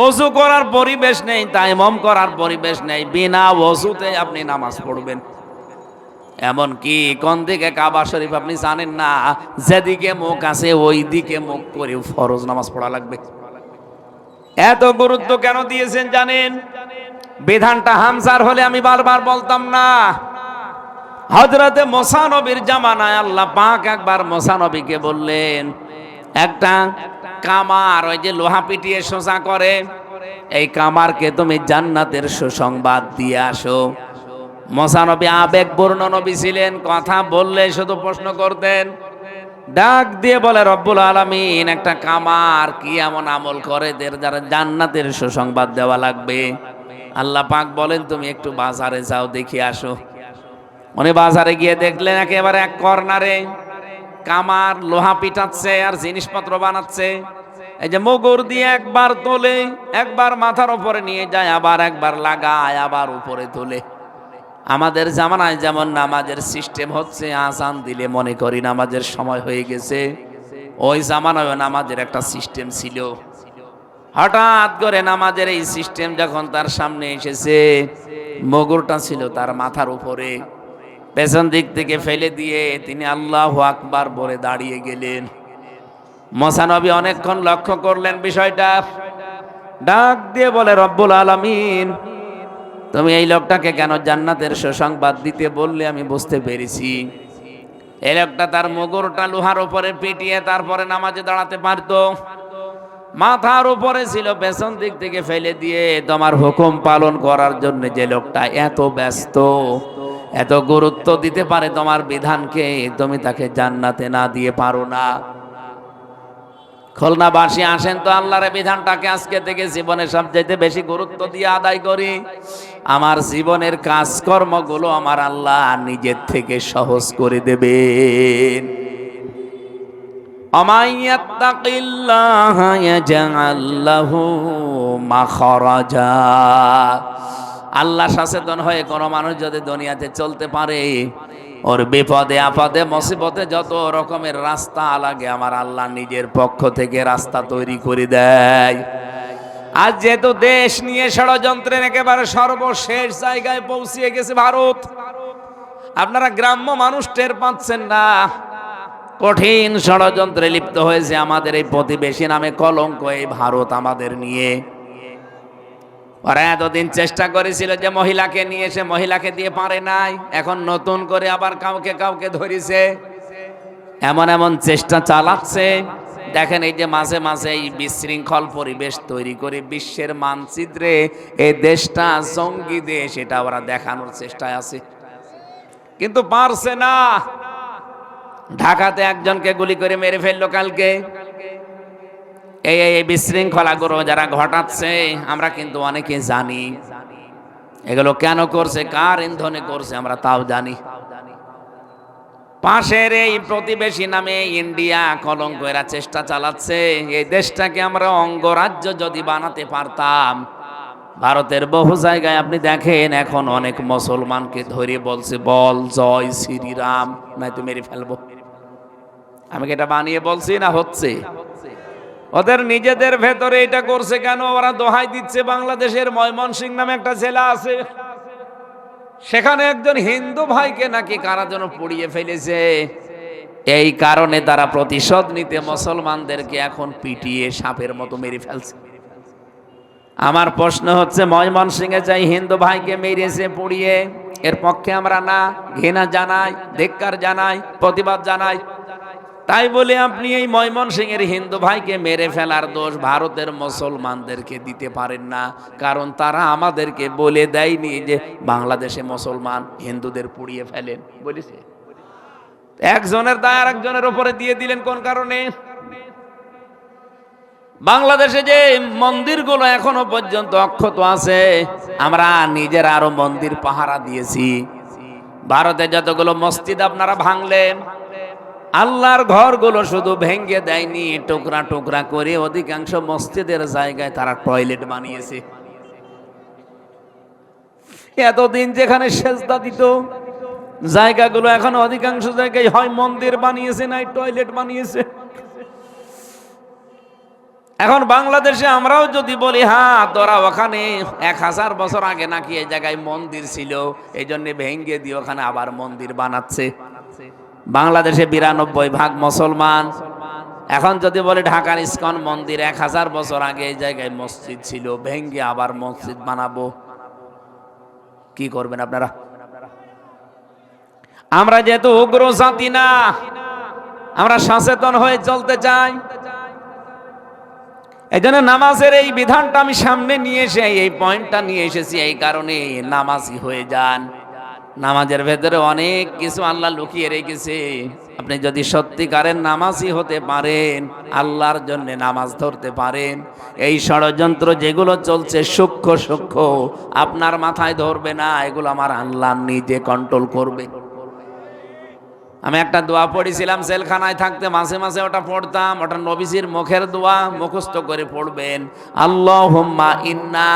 ওযু করার পরিবেশ নেই, তায়াম্মুম করার পরিবেশ নেই, বিনা ওযুতে আপনি নামাজ পড়বেন। এমন কি কোন দিকে কাবা শরীফ আপনি জানেন না? যেদিকে মুখ আছে ওই দিকে মুখ করে ফরজ নামাজ পড়া লাগবে। এত গুরুত্ব কেন দিয়েছেন জানেন? বিধানটা হামজার হলে আমি বারবার বলতাম না। হযরতে মুসা নবীর জামানায় আল্লাহ পাক একবার মুসা নবীকে বললেন, একটা কামার, ওই যে লোহা পিটিয়ে সোজা করে, এই কামারকে তুমি জান্নাতের সুসংবাদ দিয়ে আসো। মুসা নবী আবেগপূর্ণ নবী ছিলেন, কথা বললে শুধু প্রশ্ন করতেন। ডাক দিয়ে বলে, রব্বুল আলামিন, একটা কামার কি এমন আমল করে যারা জান্নাতের সুসংবাদ দেওয়া লাগবে? আল্লাহ পাক বলেন, তুমি একটু বাজারে যাও, দেখে আসো। উনি বাজারে গিয়ে দেখলেন একেবারে এক কর্নারে কামার লোহা পিটাচ্ছে আর জিনিসপত্র বানাচ্ছে। এই যে মুগুর দিয়ে একবার তোলে, একবার মাথার উপরে নিয়ে যায়, আবার একবার লাগায়, আবার উপরে তোলে। আমাদের জামানায় যেমন নামাজের সিস্টেম হচ্ছে, আজান দিলে মনে করি নামাজের সময় হয়ে গেছে, ওই জামানায় নামাজের একটা সিস্টেম ছিল। হঠাৎ করে নামাজের এই সিস্টেম যখন তার সামনে এসেছে, মুগুরটা ছিল তার মাথার উপরে, পেছন দিক থেকে ফেলে দিয়ে তিনি আল্লাহু আকবার বলে দাঁড়িয়ে গেলেন। মুসা নবী অনেকক্ষণ লক্ষ্য করলেন বিষয়টা, ডাক দিয়ে বলে, রব্বুল আলামিন, তুমি এই লোকটাকে কেন জান্নাতের সুসংবাদ দিতে বললে আমি বুঝতে পেরেছি। এই লোকটা তার মুগুরটা লোহার উপরে পিটিয়ে তারপরে নামাজে দাঁড়াতে পারতো, মাথার উপরে ছিল, পেছন দিক থেকে ফেলে দিয়ে তোমার হুকুম পালন করার জন্য যে লোকটা এত ব্যস্ত, এত গুরুত্ব দিতে পারে তোমার বিধানকে, তুমি তাকে জান্নাতে না দিয়ে পারো না। খুলনাবাসী আসেন তো আল্লাহর বিধানটাকে আজকে থেকে জীবনে সবচাইতে বেশি গুরুত্ব দিয়ে আদায় করি। আমার জীবনের কাজকর্মগুলো আমার আল্লাহ নিজের থেকে সহজ করে দেবেন। আমাইয়াত্তাকিল্লাহা ইয়াজআল লাহু মাখরাজা। আল্লাহ সচেতন হয়ে কোনো মানুষ যদি দুনিয়াতে চলতে পারে, ওর বিপদে আপদে মুসিবতে যত রকমের রাস্তা লাগে আমার আল্লাহ নিজের পক্ষ থেকে রাস্তা তৈরি করে দেয়। আজ যেহেতু দেশ নিয়ে ষড়যন্ত্রের একেবারে সর্বশেষ জায়গায় পৌঁছিয়ে গেছে ভারত, আপনারা গ্রাম্য মানুষ টের পাচ্ছেন না। কঠিন ষড়যন্ত্রে লিপ্ত হয়েছে আমাদের এই প্রতিবেশী নামে কলঙ্ক এই ভারত আমাদের নিয়ে। ওরা এতদিন চেষ্টা করেছিল যে মহিলাকে নিয়ে এসে, মহিলাকে দিয়ে পারে নাই, এখন নতুন করে আবার কাউকে কাউকে ধরেছে, এমন এমন চেষ্টা চালাচ্ছে। দেখেন এই যে মাঝে মাঝে এই বিশৃঙ্খল পরিবেশ তৈরি করে বিশ্বের মানচিত্রে এই দেশটা জঙ্গি দেশ, এটা ওরা দেখানোর চেষ্টায় আছে, কিন্তু পারছে না। ঢাকাতে একজনকে গুলি করে মেরে ফেললো কালকে। এই বিশৃঙ্খলাগুলো যারা ঘটাচ্ছে আমরা কিন্তু অনেকে জানি, এগুলো কেন করছে, কার ইন্ধনে করছে আমরা তাও জানি। পাশের এই প্রতিবেশী নামে ইন্ডিয়া কলঙ্ক এরা চেষ্টা চালাচ্ছে। এই দেশটাকে আমরা অঙ্গরাজ্য যদি বানাতে পারতাম, ভারতের বহু জায়গায় আপনি দেখেন এখন অনেক মুসলমানকে ধরে বলছে, বল জয় শ্রীরাম, নয়তো মেরে ফেলবো। আমি কি এটা বানিয়ে বলছি না হচ্ছে? ওদের নিজেদের ভেতরে এটা করছে কেন? ওরা দোহাই দিচ্ছে। বাংলাদেশের ময়মনসিংহ নামে একটা জেলা আছে, সেখানে একজন হিন্দু ভাইকে নাকি কারা যেন পুড়িয়ে ফেলেছে। এই কারণে তারা প্রতিশোধ নিতে মুসলমানদেরকে এখন পিটিয়ে সাপের মতো মেরে ফেলছে। আমার প্রশ্ন হচ্ছে, ময়মনসিংহে যাই হিন্দু ভাইকে মেরেছে পুড়িয়ে, এর পক্ষে আমরা না ঘৃণা জানাই, ধিক্কার জানাই, প্রতিবাদ জানাই? তাই বলে আপনি এই ময়মনসিংহের হিন্দু ভাইকে মেরে ফেলার দোষ ভারতের মুসলমানদেরকে দিতে পারেন না, কারণ তারা আমাদেরকে বলে দেয়নি যে বাংলাদেশে মুসলমান হিন্দুদের পুড়িয়ে ফেলেন বলেছে। একজনের দায় আর একজনের উপরে দিয়ে দিলেন কোন কারণে? বাংলাদেশে যে মন্দিরগুলো এখনো পর্যন্ত অক্ষত আছে, আমরা নিজেরা আরো মন্দির পাহারা দিয়েছি। ভারতে যতগুলো মসজিদ আপনারা ভাঙলেন, আল্লাহর ঘরগুলো শুধু ভেঙ্গে দেয়নি, টুকরা টুকরা করে অধিকাংশ মসজিদের জায়গায় তারা টয়লেট বানিয়েছে। এতদিন যেখানে সেজদা দিত জায়গাগুলো এখন অধিকাংশ জায়গায় হয় মন্দির বানিয়েছে, নাই টয়লেট বানিয়েছে। এখন বাংলাদেশে আমরাও যদি বলি হ্যাঁ তোরা ওখানে 1000 বছর আগে নাকি এই জায়গায় মন্দির ছিল, এই জন্য ভেঙ্গে দিয়ে ওখানে আবার মন্দির বানাচ্ছে। বাংলাদেশে 92% মুসলমান। এখন যদি বলে ঢাকার ইস্কন মন্দির 1000 বছর আগে এই জায়গায় মসজিদ ছিল, ভেঙ্গে আবার মসজিদ বানাবো, কি করবেন আপনারা? আমরা যেহেতু উগ্র জাতি না, আমরা সচেতন হয়ে চলতে চাই। এই জন্য নামাজের এই বিধানটা আমি সামনে নিয়ে এসে এই পয়েন্টটা নিয়ে এসেছি, এই কারণে নামাজি হয়ে যান। নামাজের ভেতরে অনেক কিছু আল্লাহ লুকিয়ে রেখেছে। আপনি যদি সত্যিকারের নামাজি হতে পারেন, আল্লাহর জন্য নামাজ ধরতে পারেন, এই ষড়যন্ত্র যেগুলো চলছে সূক্ষ্ম সূক্ষ্ম আপনার মাথায় ধরবে না, এগুলো আমার আল্লাহ নিজে কন্ট্রোল করবে। আমি একটা দোয়া পড়েছিলাম জেলখানায় থাকতে, মাঝে মাঝে ওটা পড়তাম। ওটা নবীজির মুখের দোয়া, মুখস্থ করে পড়বেন। আল্লাহুম্মা ইন্না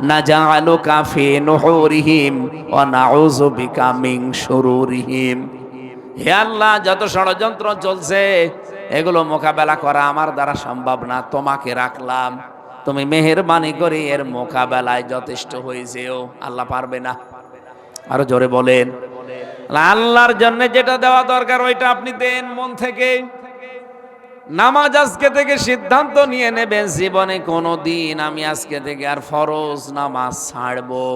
নাজআলুকা ফি নুহুরিহিম ওয়া নাউযু বিকা মিন শুরুরিহিম। হে আল্লাহ, যত ষড়যন্ত্র চলছে এগুলো মোকাবেলা করা আমার দ্বারা সম্ভব না, তোমাকে রাখলাম, তুমি মেহেরবানি করে এর মোকাবেলায় যথেষ্ট হয়েছেও। আল্লাহ পারবে না? আরো জোরে বলেন। আল্লাহর জন্য যেটা দেওয়া দরকার ওইটা আপনি দেন মন থেকে। নামাজ আজকে থেকে সিদ্ধান্ত নিয়ে নেবেন, জীবনে কোনোদিন আমি আজকে থেকে আর ফরজ নামাজ ছাড়বো।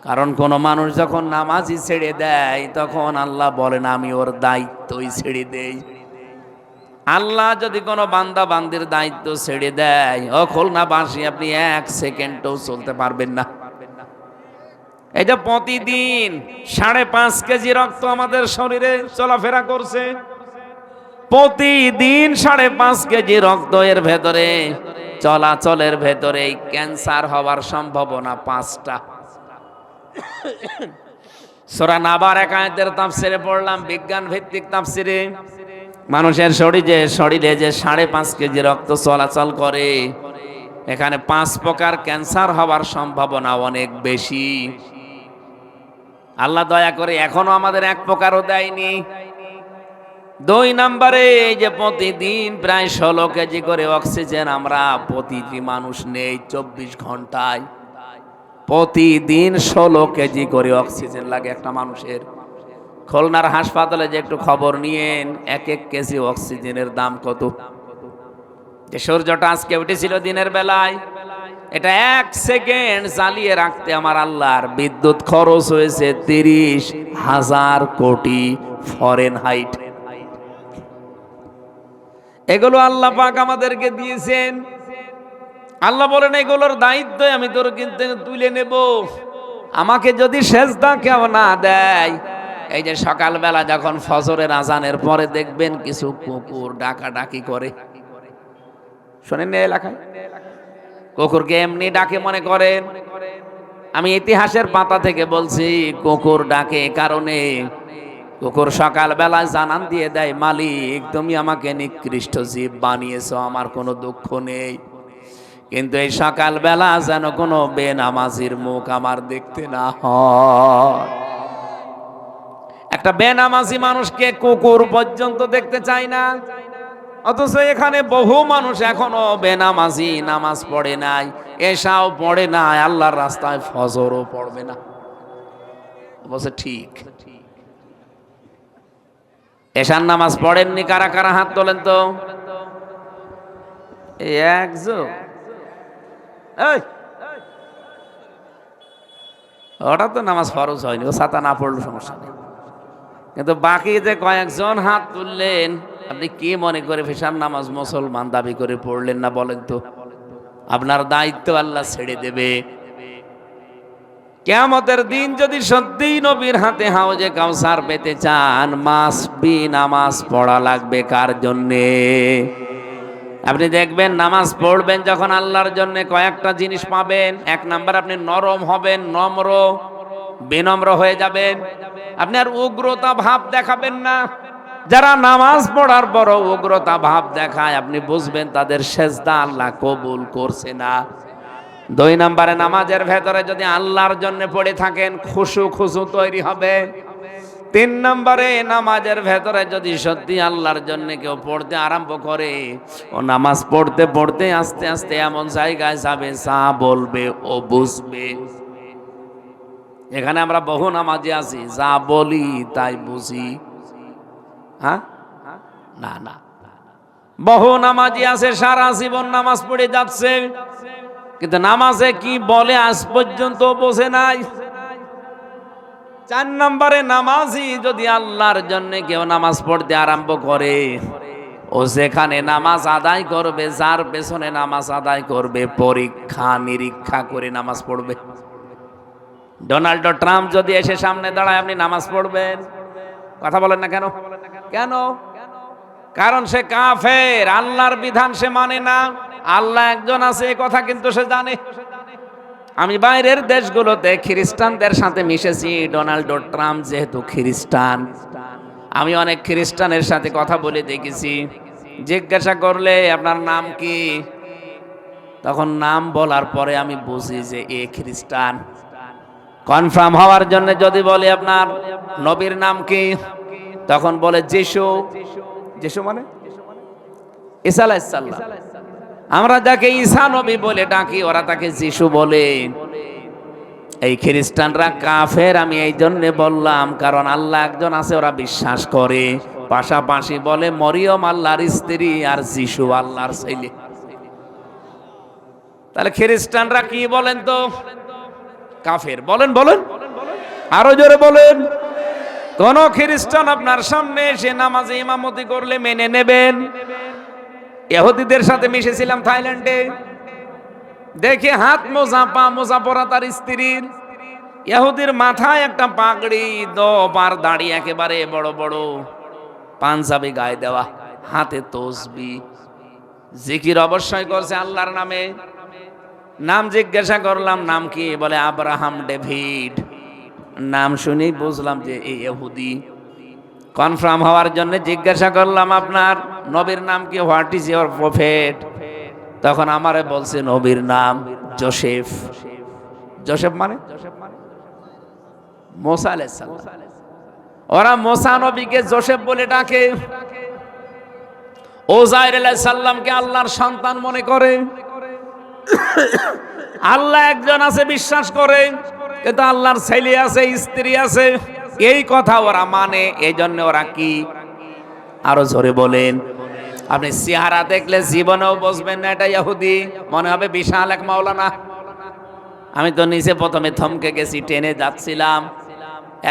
কারণ কোন মানুষ যখন নামাজই ছেড়ে দেয় তখন আল্লাহ বলেন আমি ওর দায়িত্বই ছেড়ে দেই। আল্লাহ যদি কোনো বান্দা বান্দির দায়িত্ব ছেড়ে দেয়, ও খুলনাবাসী আপনি 1 সেকেন্ডও চলতে পারবেন না। এই যে প্রতিদিন 5.5 কেজি রক্ত আমাদের শরীরে চলাফেরা করছে, প্রতিদিন 5.5 কেজি রক্ত এর ভেতরে চলাচলের ভেতরে ক্যান্সার হওয়ার সম্ভাবনা 5টা। সূরা নাবার 1 আয়াতের তাফসিরে পড়লাম, বিজ্ঞান ভিত্তিক তাফসিরে। মানুষের শরীরে যে 5.5 কেজি রক্ত চলাচল করে, এখানে 5 প্রকার ক্যান্সার হওয়ার সম্ভাবনা অনেক বেশি। আল্লাহ দয়া করে এখনো আমাদের 1 প্রকারও দেয়নি। 2 নম্বরে এই যে প্রতিদিন প্রায় 16 কেজি করে অক্সিজেন আমরা প্রতিটি মানুষ নেই 24 ঘন্টায়। প্রতিদিন 16 কেজি করে অক্সিজেন লাগে একটা মানুষের। খুলনার হাসপাতালে যে একটু খবর নিয়েন, 1 কেজি অক্সিজেনের দাম কত। যে সূর্যটা আজকে উঠেছিল দিনের বেলায়, এটা 1 সেকেন্ড জ্বালিয়ে রাখতে আমার আল্লাহর বিদ্যুৎ খরচ হয়েছে 30,000 কোটি ফরেনহাইট। এগুলো আল্লাহ পাক আমাদেরকে দিয়েছেন। আল্লাহ বলেন এগুলোর দায়িত্ব আমি তোর কিন্তু তুলে নেব। আমাকে যদি সেজদা কেউ না দেয়, এই যে সকালবেলা যখন ফজরের আজানের পরে দেখবেন কিছু কুকুর ডাকাডাকি করে, শোনেন না এলাকায়? কুকুরকে এমনি ডাকে মনে করেন? আমি ইতিহাসের পাতা থেকে বলছি, কুকুর ডাকে কারণে কুকুর সকালবেলা জানান দিয়ে দেয়, মালিক তুমি আমাকে নিকৃষ্ট জীব বানিয়েছো, আমার কোনো দুঃখ নেই, কিন্তু এই সকালবেলা যেন কোনো বেনামাজির মুখ আমার দেখতে না হয়। একটা বেনামাজি মানুষকে কুকুর পর্যন্ত দেখতে চায় না, অথচ এখানে বহু মানুষ এখনো বেনামাজি, নামাজ পড়ে নাই, এশাও পড়ে নাই, আল্লাহর রাস্তায় ফজরও পড়বে না। বলছে ঠিক। এশার নামাজ পড়েননি কারা কারা হাত তোলেন তো? একজন। ওটা তো নামাজ ফরজ হয়নি, ও ছাতা না পড়লো সমস্যা নেই, কিন্তু বাকি যে কয়েকজন হাত তুললেন আপনি কি মনে করে ফেশার নামাজ মুসলমান দাবি করে পড়লেন না বলেন তো? আপনার দায়িত্ব আল্লাহ ছেড়ে দেবে। কিয়ামতের দিন যদি সত্যিই নবীর হাতে হাউজে কাউসার পেতে চান, মাস্ট বি নামাজ পড়া লাগবে। কার জন্যে? আপনি দেখবেন নামাজ পড়বেন যখন আল্লাহর জন্য, কয়েকটা জিনিস পাবেন। এক নাম্বার, আপনি নরম হবেন, নম্র বিনম্র হয়ে যাবেন। আপনি আর উগ্রতা ভাব দেখাবেন না। যারা নামাজ পড়ার পর উগ্রতা ভাব দেখায়, আপনি বুঝবেন তাদের সেজদা আল্লাহ কবুল করছে না। দুই নম্বরে, নামাজের ভেতরে যদি আল্লাহর জন্য পড়ে থাকেন, খুশু তৈরি হবে। তিন নম্বরে, নামাজের ভেতরে যদি সত্যি আল্লাহর জন্য কেউ পড়তে আরম্ভ করে, ও নামাজ পড়তে পড়তে আস্তে আস্তে এমন জায়গায় যাবে যা বলবে ও বুঝবে। এখানে আমরা বহু নামাজি আছি, যা বলি তাই বুঝি। হ্যাঁ, না না, বহু নামাজি আছে সারা জীবন নামাজ পড়ে যাচ্ছে, কিন্তু নামাজে কি বলে আজ পর্যন্ত বোঝে নাই। চার নম্বরে, নামাজি যদি আল্লাহর জন্য কেউ নামাজ পড়তে আরম্ভ করে, ও যেখানে নামাজ আদায় করবে, যার পেছনে নামাজ আদায় করবে, পরীক্ষা নিরীক্ষা করে নামাজ পড়বে। ডোনাল্ড ট্রাম্প যদি এসে সামনে দাঁড়ায়, আপনি নামাজ পড়বেন? কথা বলেন না কেন? কেন? কারণ সে কাফের, আল্লাহর বিধান সে মানে না। আল্লাহ একজন আছে এই কথা কিন্তু সে জানে। আমি বাইরের দেশগুলোতে খ্রিস্টানদের সাথে মিশেছি। ডোনাল্ড ট্রাম্প যেহেতু খ্রিস্টান, আমি অনেক খ্রিস্টানের সাথে কথা বলে দেখেছি। জিজ্ঞাসা করলে আপনার নাম কি, তখন নাম বলার পরে আমি বুঝি যে এ খ্রিস্টান। কনফার্ম হওয়ার জন্য যদি বলি আপনার নবীর নাম কি, তখন বলে যিশু। যিশু মানে ঈসা আলাইহিস সালাম। আমরা যাকে ঈসা নবী বলে ডাকি, ওরা তাকে যিশু বলে। এই খ্রিস্টানরা কাফের আমি এই জন্য বললাম, কারণ আল্লাহ একজন আছে ওরা বিশ্বাস করে। পাশাপাশি বলে মরিয়ম আল্লাহর স্ত্রী আর যিশু আল্লাহর ছেলে। তাহলে খ্রিস্টানরা কি বলেন তো? কাফের। বলেন বলেন, আরো জোরে বলেন। কোন খ্রিস্টান আপনার সামনে এসে নামাজে ইমামতি করলে মেনে নেবেন? ইহুদিদের সাথে মিশেছিলাম থাইল্যান্ডে, দেখে হাত মোজা পা মোজা পরা তার স্ত্রীর। ইহুদির মাথায় একটা পাগড়ি, দোপার দাড়ি একেবারে বড় বড়, পাঞ্জাবি গায়ে দেওয়া, হাতে তসবি, জিকির অবশ্যই করছে আল্লাহর নামে। নাম জিজ্ঞাসা করলাম নাম কি, বলে আব্রাহাম ডেভিড। নাম শুনেই বুঝলাম যে এই ইহুদি। কনফার্ম হওয়ার জন্য জিজ্ঞাসা করলাম আপনার নবীর নাম কি, হোয়াট ইজ ইওর প্রফেট? তখন আমারে বলছে নবীর নাম জোসেফ। জোসেফ মানে মুসা আলাইহিস সালাম। ওরা মুসা নবীকে জোসেফ বলে ডাকে। ওজাইর আলাইহিস সালামকে আল্লাহর সন্তান মনে করে। আল্লাহ একজন আছে বিশ্বাস করে, কিন্তু আল্লাহর ছেলে আছে, স্ত্রী আছে, এই কথা ওরা মানে। এই জন্য ওরা কি, আরো জোরে বলেন। আপনি চেহারা দেখলে জীবনেও বুঝবেন না এটা ইহুদি, মনে হবে বিশাল এক মাওলানা। আমি তো নিচে প্রথমে থমকে গেছি, ট্রেনে যাচ্ছিলাম,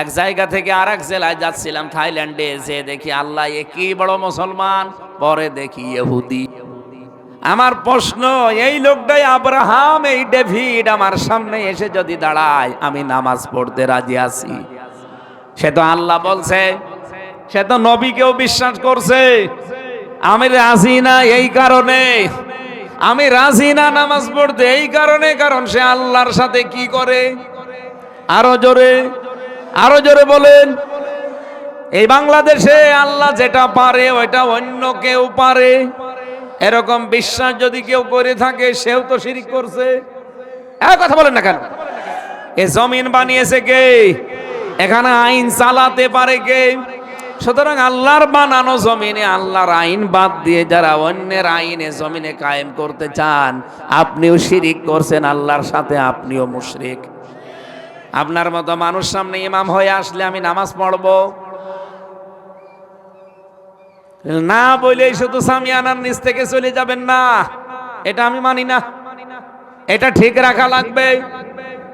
এক জায়গা থেকে আর এক জেলায় যাচ্ছিলাম থাইল্যান্ডে, যে দেখি আল্লাহ এ কি বড় মুসলমান, পরে দেখি ইহুদি। আমার প্রশ্ন, এই লোকটাই আব্রাহাম, এই ডেভিড আমার সামনে এসে যদি দাঁড়ায়, আমি নামাজ পড়তে রাজি আছি। সে তো আল্লাহ বলছে, সে তো নবীকেও বিশ্বাস করছে। আমি রাজি না এই কারণে, আমি রাজি না নামাজ পড়তে এই কারণে, কারণ সে আল্লাহর সাথে কি করে। আরো জোরে, আরো জোরে বলেন। এই বাংলাদেশে আল্লাহ যেটা পারে ওইটা অন্য কেউ পারে, এরকম বিশ্বাস যদি কেউ করে থাকে, সেও তো শিরিক করছে। কথা বলেন না কেন? এ জমিন বানিয়েছে কে? এখানে আইন চালাতে পারে কে? সুতরাং আল্লাহর বানানো জমিনে আল্লাহর আইন বাদ দিয়ে যারা অন্যের আইনে জমিনে কায়েম করতে চান, আপনিও শিরিক করছেন আল্লাহর সাথে, আপনিও মুশরিক। আপনার মতো মানুষ সামনে ইমাম হয়ে আসলে আমি নামাজ পড়বো না বলেই শুধু সামিয়ানার নিচ থেকে চলে যাবেন না, এটা আমি মানি না। এটা ঠিক রাখা লাগবে।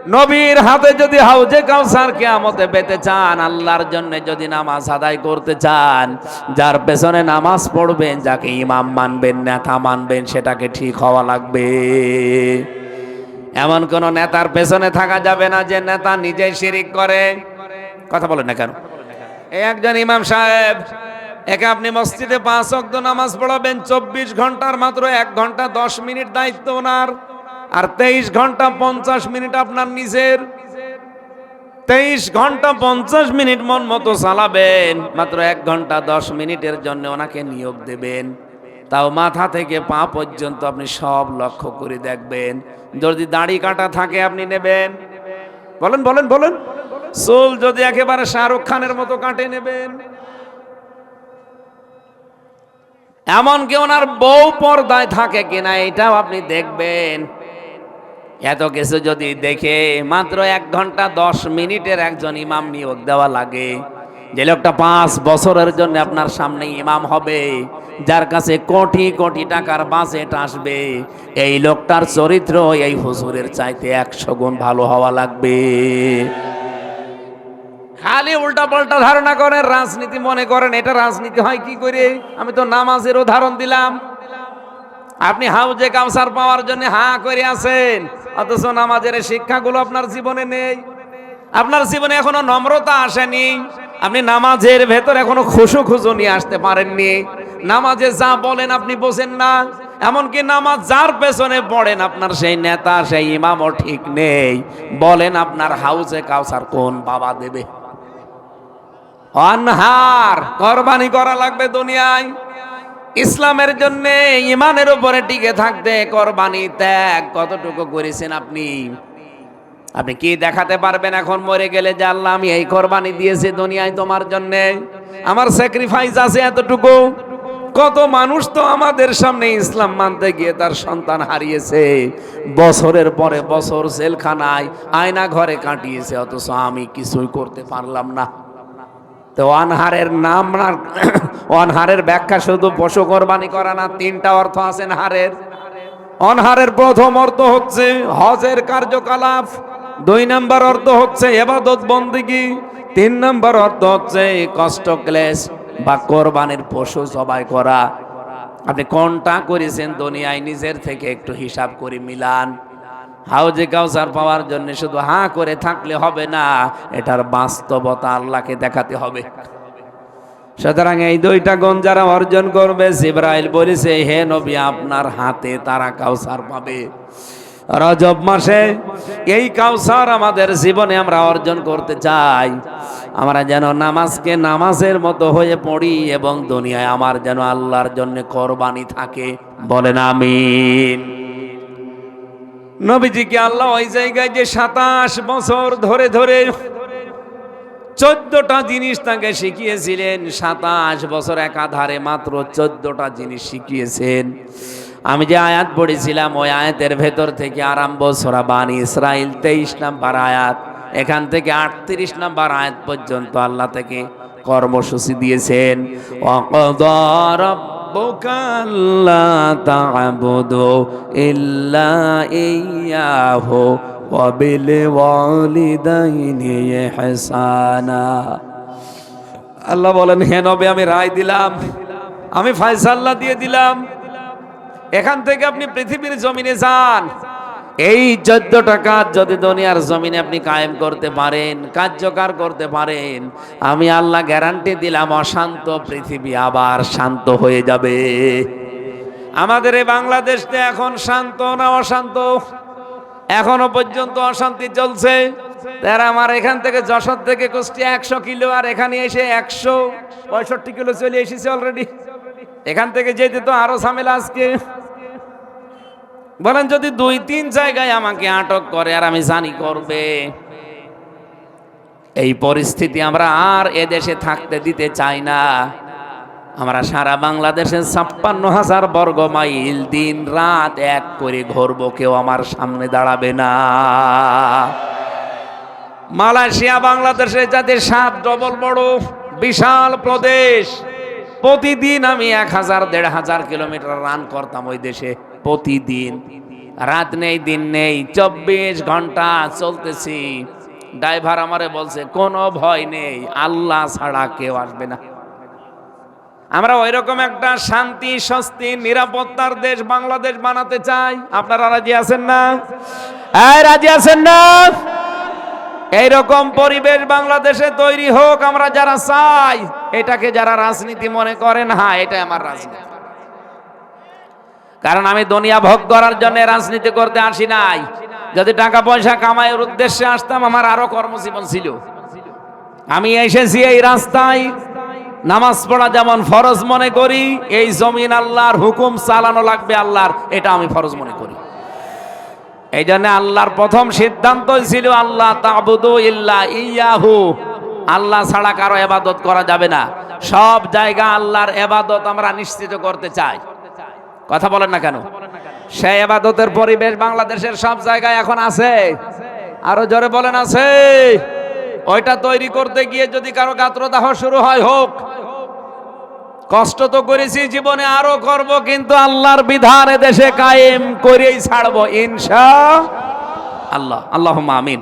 নবীর হাতে যদি হাউজে কাউসার কিয়ামতে পেতে চান, আল্লাহর জন্য যদি নামাজ আদায় করতে চান, যার পেছনে নামাজ পড়বেন, যাকে ইমাম মানবেন, নেতা মানবেন, সেটাকে ঠিক হওয়া লাগবে। এমন কোন নেতার পেছনে থাকা যাবে না যে নেতা নিজেই শিরিক করে। কথা বলেন না কেন? এই একজন ইমাম সাহেব, একে আপনি মসজিদে 5 ওয়াক্ত নামাজ পড়াবেন, 24 ঘন্টার মাত্র 1 ঘন্টা 10 মিনিট দায়িত্ব ওনার, আর 23 ঘন্টা 50 মিনিট আপনার নিজের। 23 ঘন্টা 50 মিনিট মন মতো চালাবেন, মাত্র 1 ঘন্টা 10 মিনিটের জন্য ওনাকে নিয়োগ দেবেন। তাও মাথা থেকে পা পর্যন্ত আপনি সব লক্ষ্য করে দেখবেন। যদি দাড়ি কাটা থাকে আপনি নেবেন, বলেন বলেন বলেন। চুল যদি একেবারে শাহরুখ খানের মতো কাটে নেবেন। এমনকি ওনার বউ পর্দায় থাকে কিনা এটাও আপনি দেখবেন। এত কিছু যদি দেখে মাত্র 1 ঘন্টা 10 মিনিটের একজন ইমাম নিয়োগ দেওয়া লাগে, যে লোকটা 5 বছরের জন্য আপনার সামনে ইমাম হবে, যার কাছে কোটি কোটি টাকার বাজেট আসবে, এই লোকটার চরিত্র এই হুজুরের চাইতে 100 গুণ ভালো হওয়া লাগবে। খালি উল্টা পাল্টা ধারণা করেন, রাজনীতি মনে করেন এটা রাজনীতি হয় কি করে। আমি তো নামাজের উদাহরণ দিলাম। আপনি হাউজে কাউসার পাওয়ার জন্য হা করে আছেন, অথচ নামাজের শিক্ষাগুলো আপনার জীবনে নেই। আপনার জীবনে এখনো নম্রতা আসেনি। আপনি নামাজের ভেতর এখনো খুশু নিয়ে আসতে পারেননি। নামাজে যা বলেন আপনি বোঝেন না। এমনকি নামাজ যার পেছনে পড়েন, আপনার সেই নেতা, সেই ইমামও ঠিক নেই। বলেন আপনার হাউজে কাউসার কোন বাবা দেবে? অনহার কোরবানি করা লাগবে দুনিয়ায় ইসলামের জন্য, ইমানের উপরে টিকে থাকতে। কোরবানি ত্যাগ কতটুকু করেছেন আপনি? আপনি কি দেখাতে পারবেন এখন মরে গেলে যে আল্লাহ আমি এই কোরবানি দিয়েছি দুনিয়ায় তোমার জন্য, আমার স্যাক্রিফাইস আছে এতটুকু? কত মানুষ তো আমাদের সামনে ইসলাম মানতে গিয়ে তার সন্তান হারিয়েছে, বছরের পরে বছর জেলখানায় আয়না ঘরে কাটিয়েছে, অথচ আমি কিছুই করতে পারলাম না। তো অনহারের নাম না, অনহারের ব্যাখ্যা শুধু পশু কোরবানি করা না, 3টা অর্থ আছে হারের। অনহারের প্রথম অর্থ হচ্ছে হজের কার্যকলাপ, 2 নম্বর অর্থ হচ্ছে ইবাদত বন্দেগী, 3 নম্বর অর্থ হচ্ছে কষ্ট ক্লেশ বা কোরবানির পশু জবাই করা। আপনি কোনটা করেছেন দুনিয়ায়? নিজের থেকে একটু হিসাব করে মিলান। হাউজে কাউসার পাওয়ার জন্য শুধু হা করে থাকলে হবে না, এটার বাস্তবতা আল্লাহকে দেখাতে হবে। সুতরাং এই 2টা গুণ যারা অর্জন করবে, জিবরাইল বলেছে হে নবী আপনার হাতে তারা কাউসার পাবে। রজব মাসে এই কাউসার আমাদের জীবনে আমরা অর্জন করতে চাই। আমরা যেন নামাজকে নামাজের মতো হয়ে পড়ি এবং দুনিয়ায় আমার যেন আল্লাহর জন্য কোরবানি থাকে। বলেন আমিন। নবীজিকে আল্লাহ ওই জায়গায় যে 27 বছর ধরে ধরে 14টা জিনিস তাকে শিখিয়েছিলেন, 27 বছর একাধারে মাত্র 14টা জিনিস শিখিয়েছেন। আমি যে আয়াত পড়েছিলাম ওই আয়াতের ভেতর থেকে আরম্ভ সূরা বানী ইসরাইল 23 নম্বর আয়াত, এখান থেকে 38 নম্বর আয়াত পর্যন্ত আল্লাহ থেকে কর্মসূচি দিয়েছেন। ওয়াকাদা রাব্বুকা আল্লা তা'বুদু ইল্লা ইয়্যাহু ওয়া বিল ওয়ালিদাইনি ইহসানা। আল্লাহ বলেন হে নবী আমি রায় দিলাম, আমি ফয়সালা দিয়ে দিলাম, এখান থেকে আপনি পৃথিবীর জমিনে যান। এই 14টা কাজ যদি দুনিয়ার জমিনে আপনি কায়েম করতে পারেন, কার্যকর করতে পারেন, আমি আল্লাহ গ্যারান্টি দিলাম অশান্ত পৃথিবী আবার শান্ত হয়ে যাবে। আমাদের এই বাংলাদেশে এখন শান্ত না অশান্ত? এখনো পর্যন্ত অশান্তি চলছে। তারা আমার এখান থেকে যশোর থেকে কুষ্টিয়া 100 কিলো, আর এখানে এসে 165 কিলো চলে এসেছে অলরেডি। এখান থেকে যেতে তো আরো ঝামেলা আজকে। বলেন যদি 2-3 জায়গায় আমাকে আটক করে, আর আমি জানি করবে, এই পরিস্থিতি আমরা আর এদেশে থাকতে দিতে চাই না। আমরা সারা বাংলাদেশে 56,000 বর্গ মাইল দিন রাত এক করে ঘুরবো, কেউ আমার সামনে দাঁড়াবে না। মালয়েশিয়া বাংলাদেশের যাতে 7 ডবল বড় বিশাল প্রদেশ, প্রতিদিন আমি 1000-1500 কিলোমিটার রান করতাম ওই দেশে প্রতিদিন। রাত নেই দিন নেই, 24 ঘন্টা চলতেছি। ড্রাইভার আমারে বলছে কোনো ভয় নেই, আল্লাহ ছাড়া কেউ আসবে না। আমরা ওইরকম একটা শান্তি, স্বস্তি, নিরাপত্তার দেশ বাংলাদেশ বানাতে চাই। আপনারা রাজি আছেন না? রাজি আছেন না? এইরকম পরিবেশ বাংলাদেশে তৈরি হোক, আমরা যারা চাই। এটাকে যারা রাজনীতি মনে করেন, হ্যাঁ এটাই আমার রাজনীতি। কারণ আমি দুনিয়া ভোগ করার জন্য রাজনীতি করতে আসি নাই। যদি টাকা পয়সা কামাইয়ের উদ্দেশ্যে আসতাম, আমার আরো কর্মজীবন ছিল। আমি এসেছি এই রাস্তায় নামাজ পড়া যেমন ফরজ মনে করি, এই জমিন আল্লাহর হুকুম চালানো লাগবে আল্লাহর, এটা আমি ফরজ মনে করি। এই জন্য আল্লাহর প্রথম সিদ্ধান্তই ছিল আল্লাহ তা'বুদু ইল্লা ইয়াহু, আল্লাহ ছাড়া কারো ইবাদত করা যাবে না। সব জায়গা আল্লাহর ইবাদত আমরা নিশ্চিত করতে চাই। কথা বলেন না কেন? সেই ইবাদতের পরিবেশ বাংলাদেশের সব জায়গায় এখন আছে। আরো জোরে বলেন আছে। ওইটা তৈরি করতে গিয়ে যদি কারো গাত্রদাহ শুরু হয়, হোক। কষ্ট তো করেছি জীবনে, আরো করব, কিন্তু আল্লাহর বিধান দেশে কায়েম করেই ছাড়বো ইনশাআল্লাহ। আল্লাহুম্মা আমিন।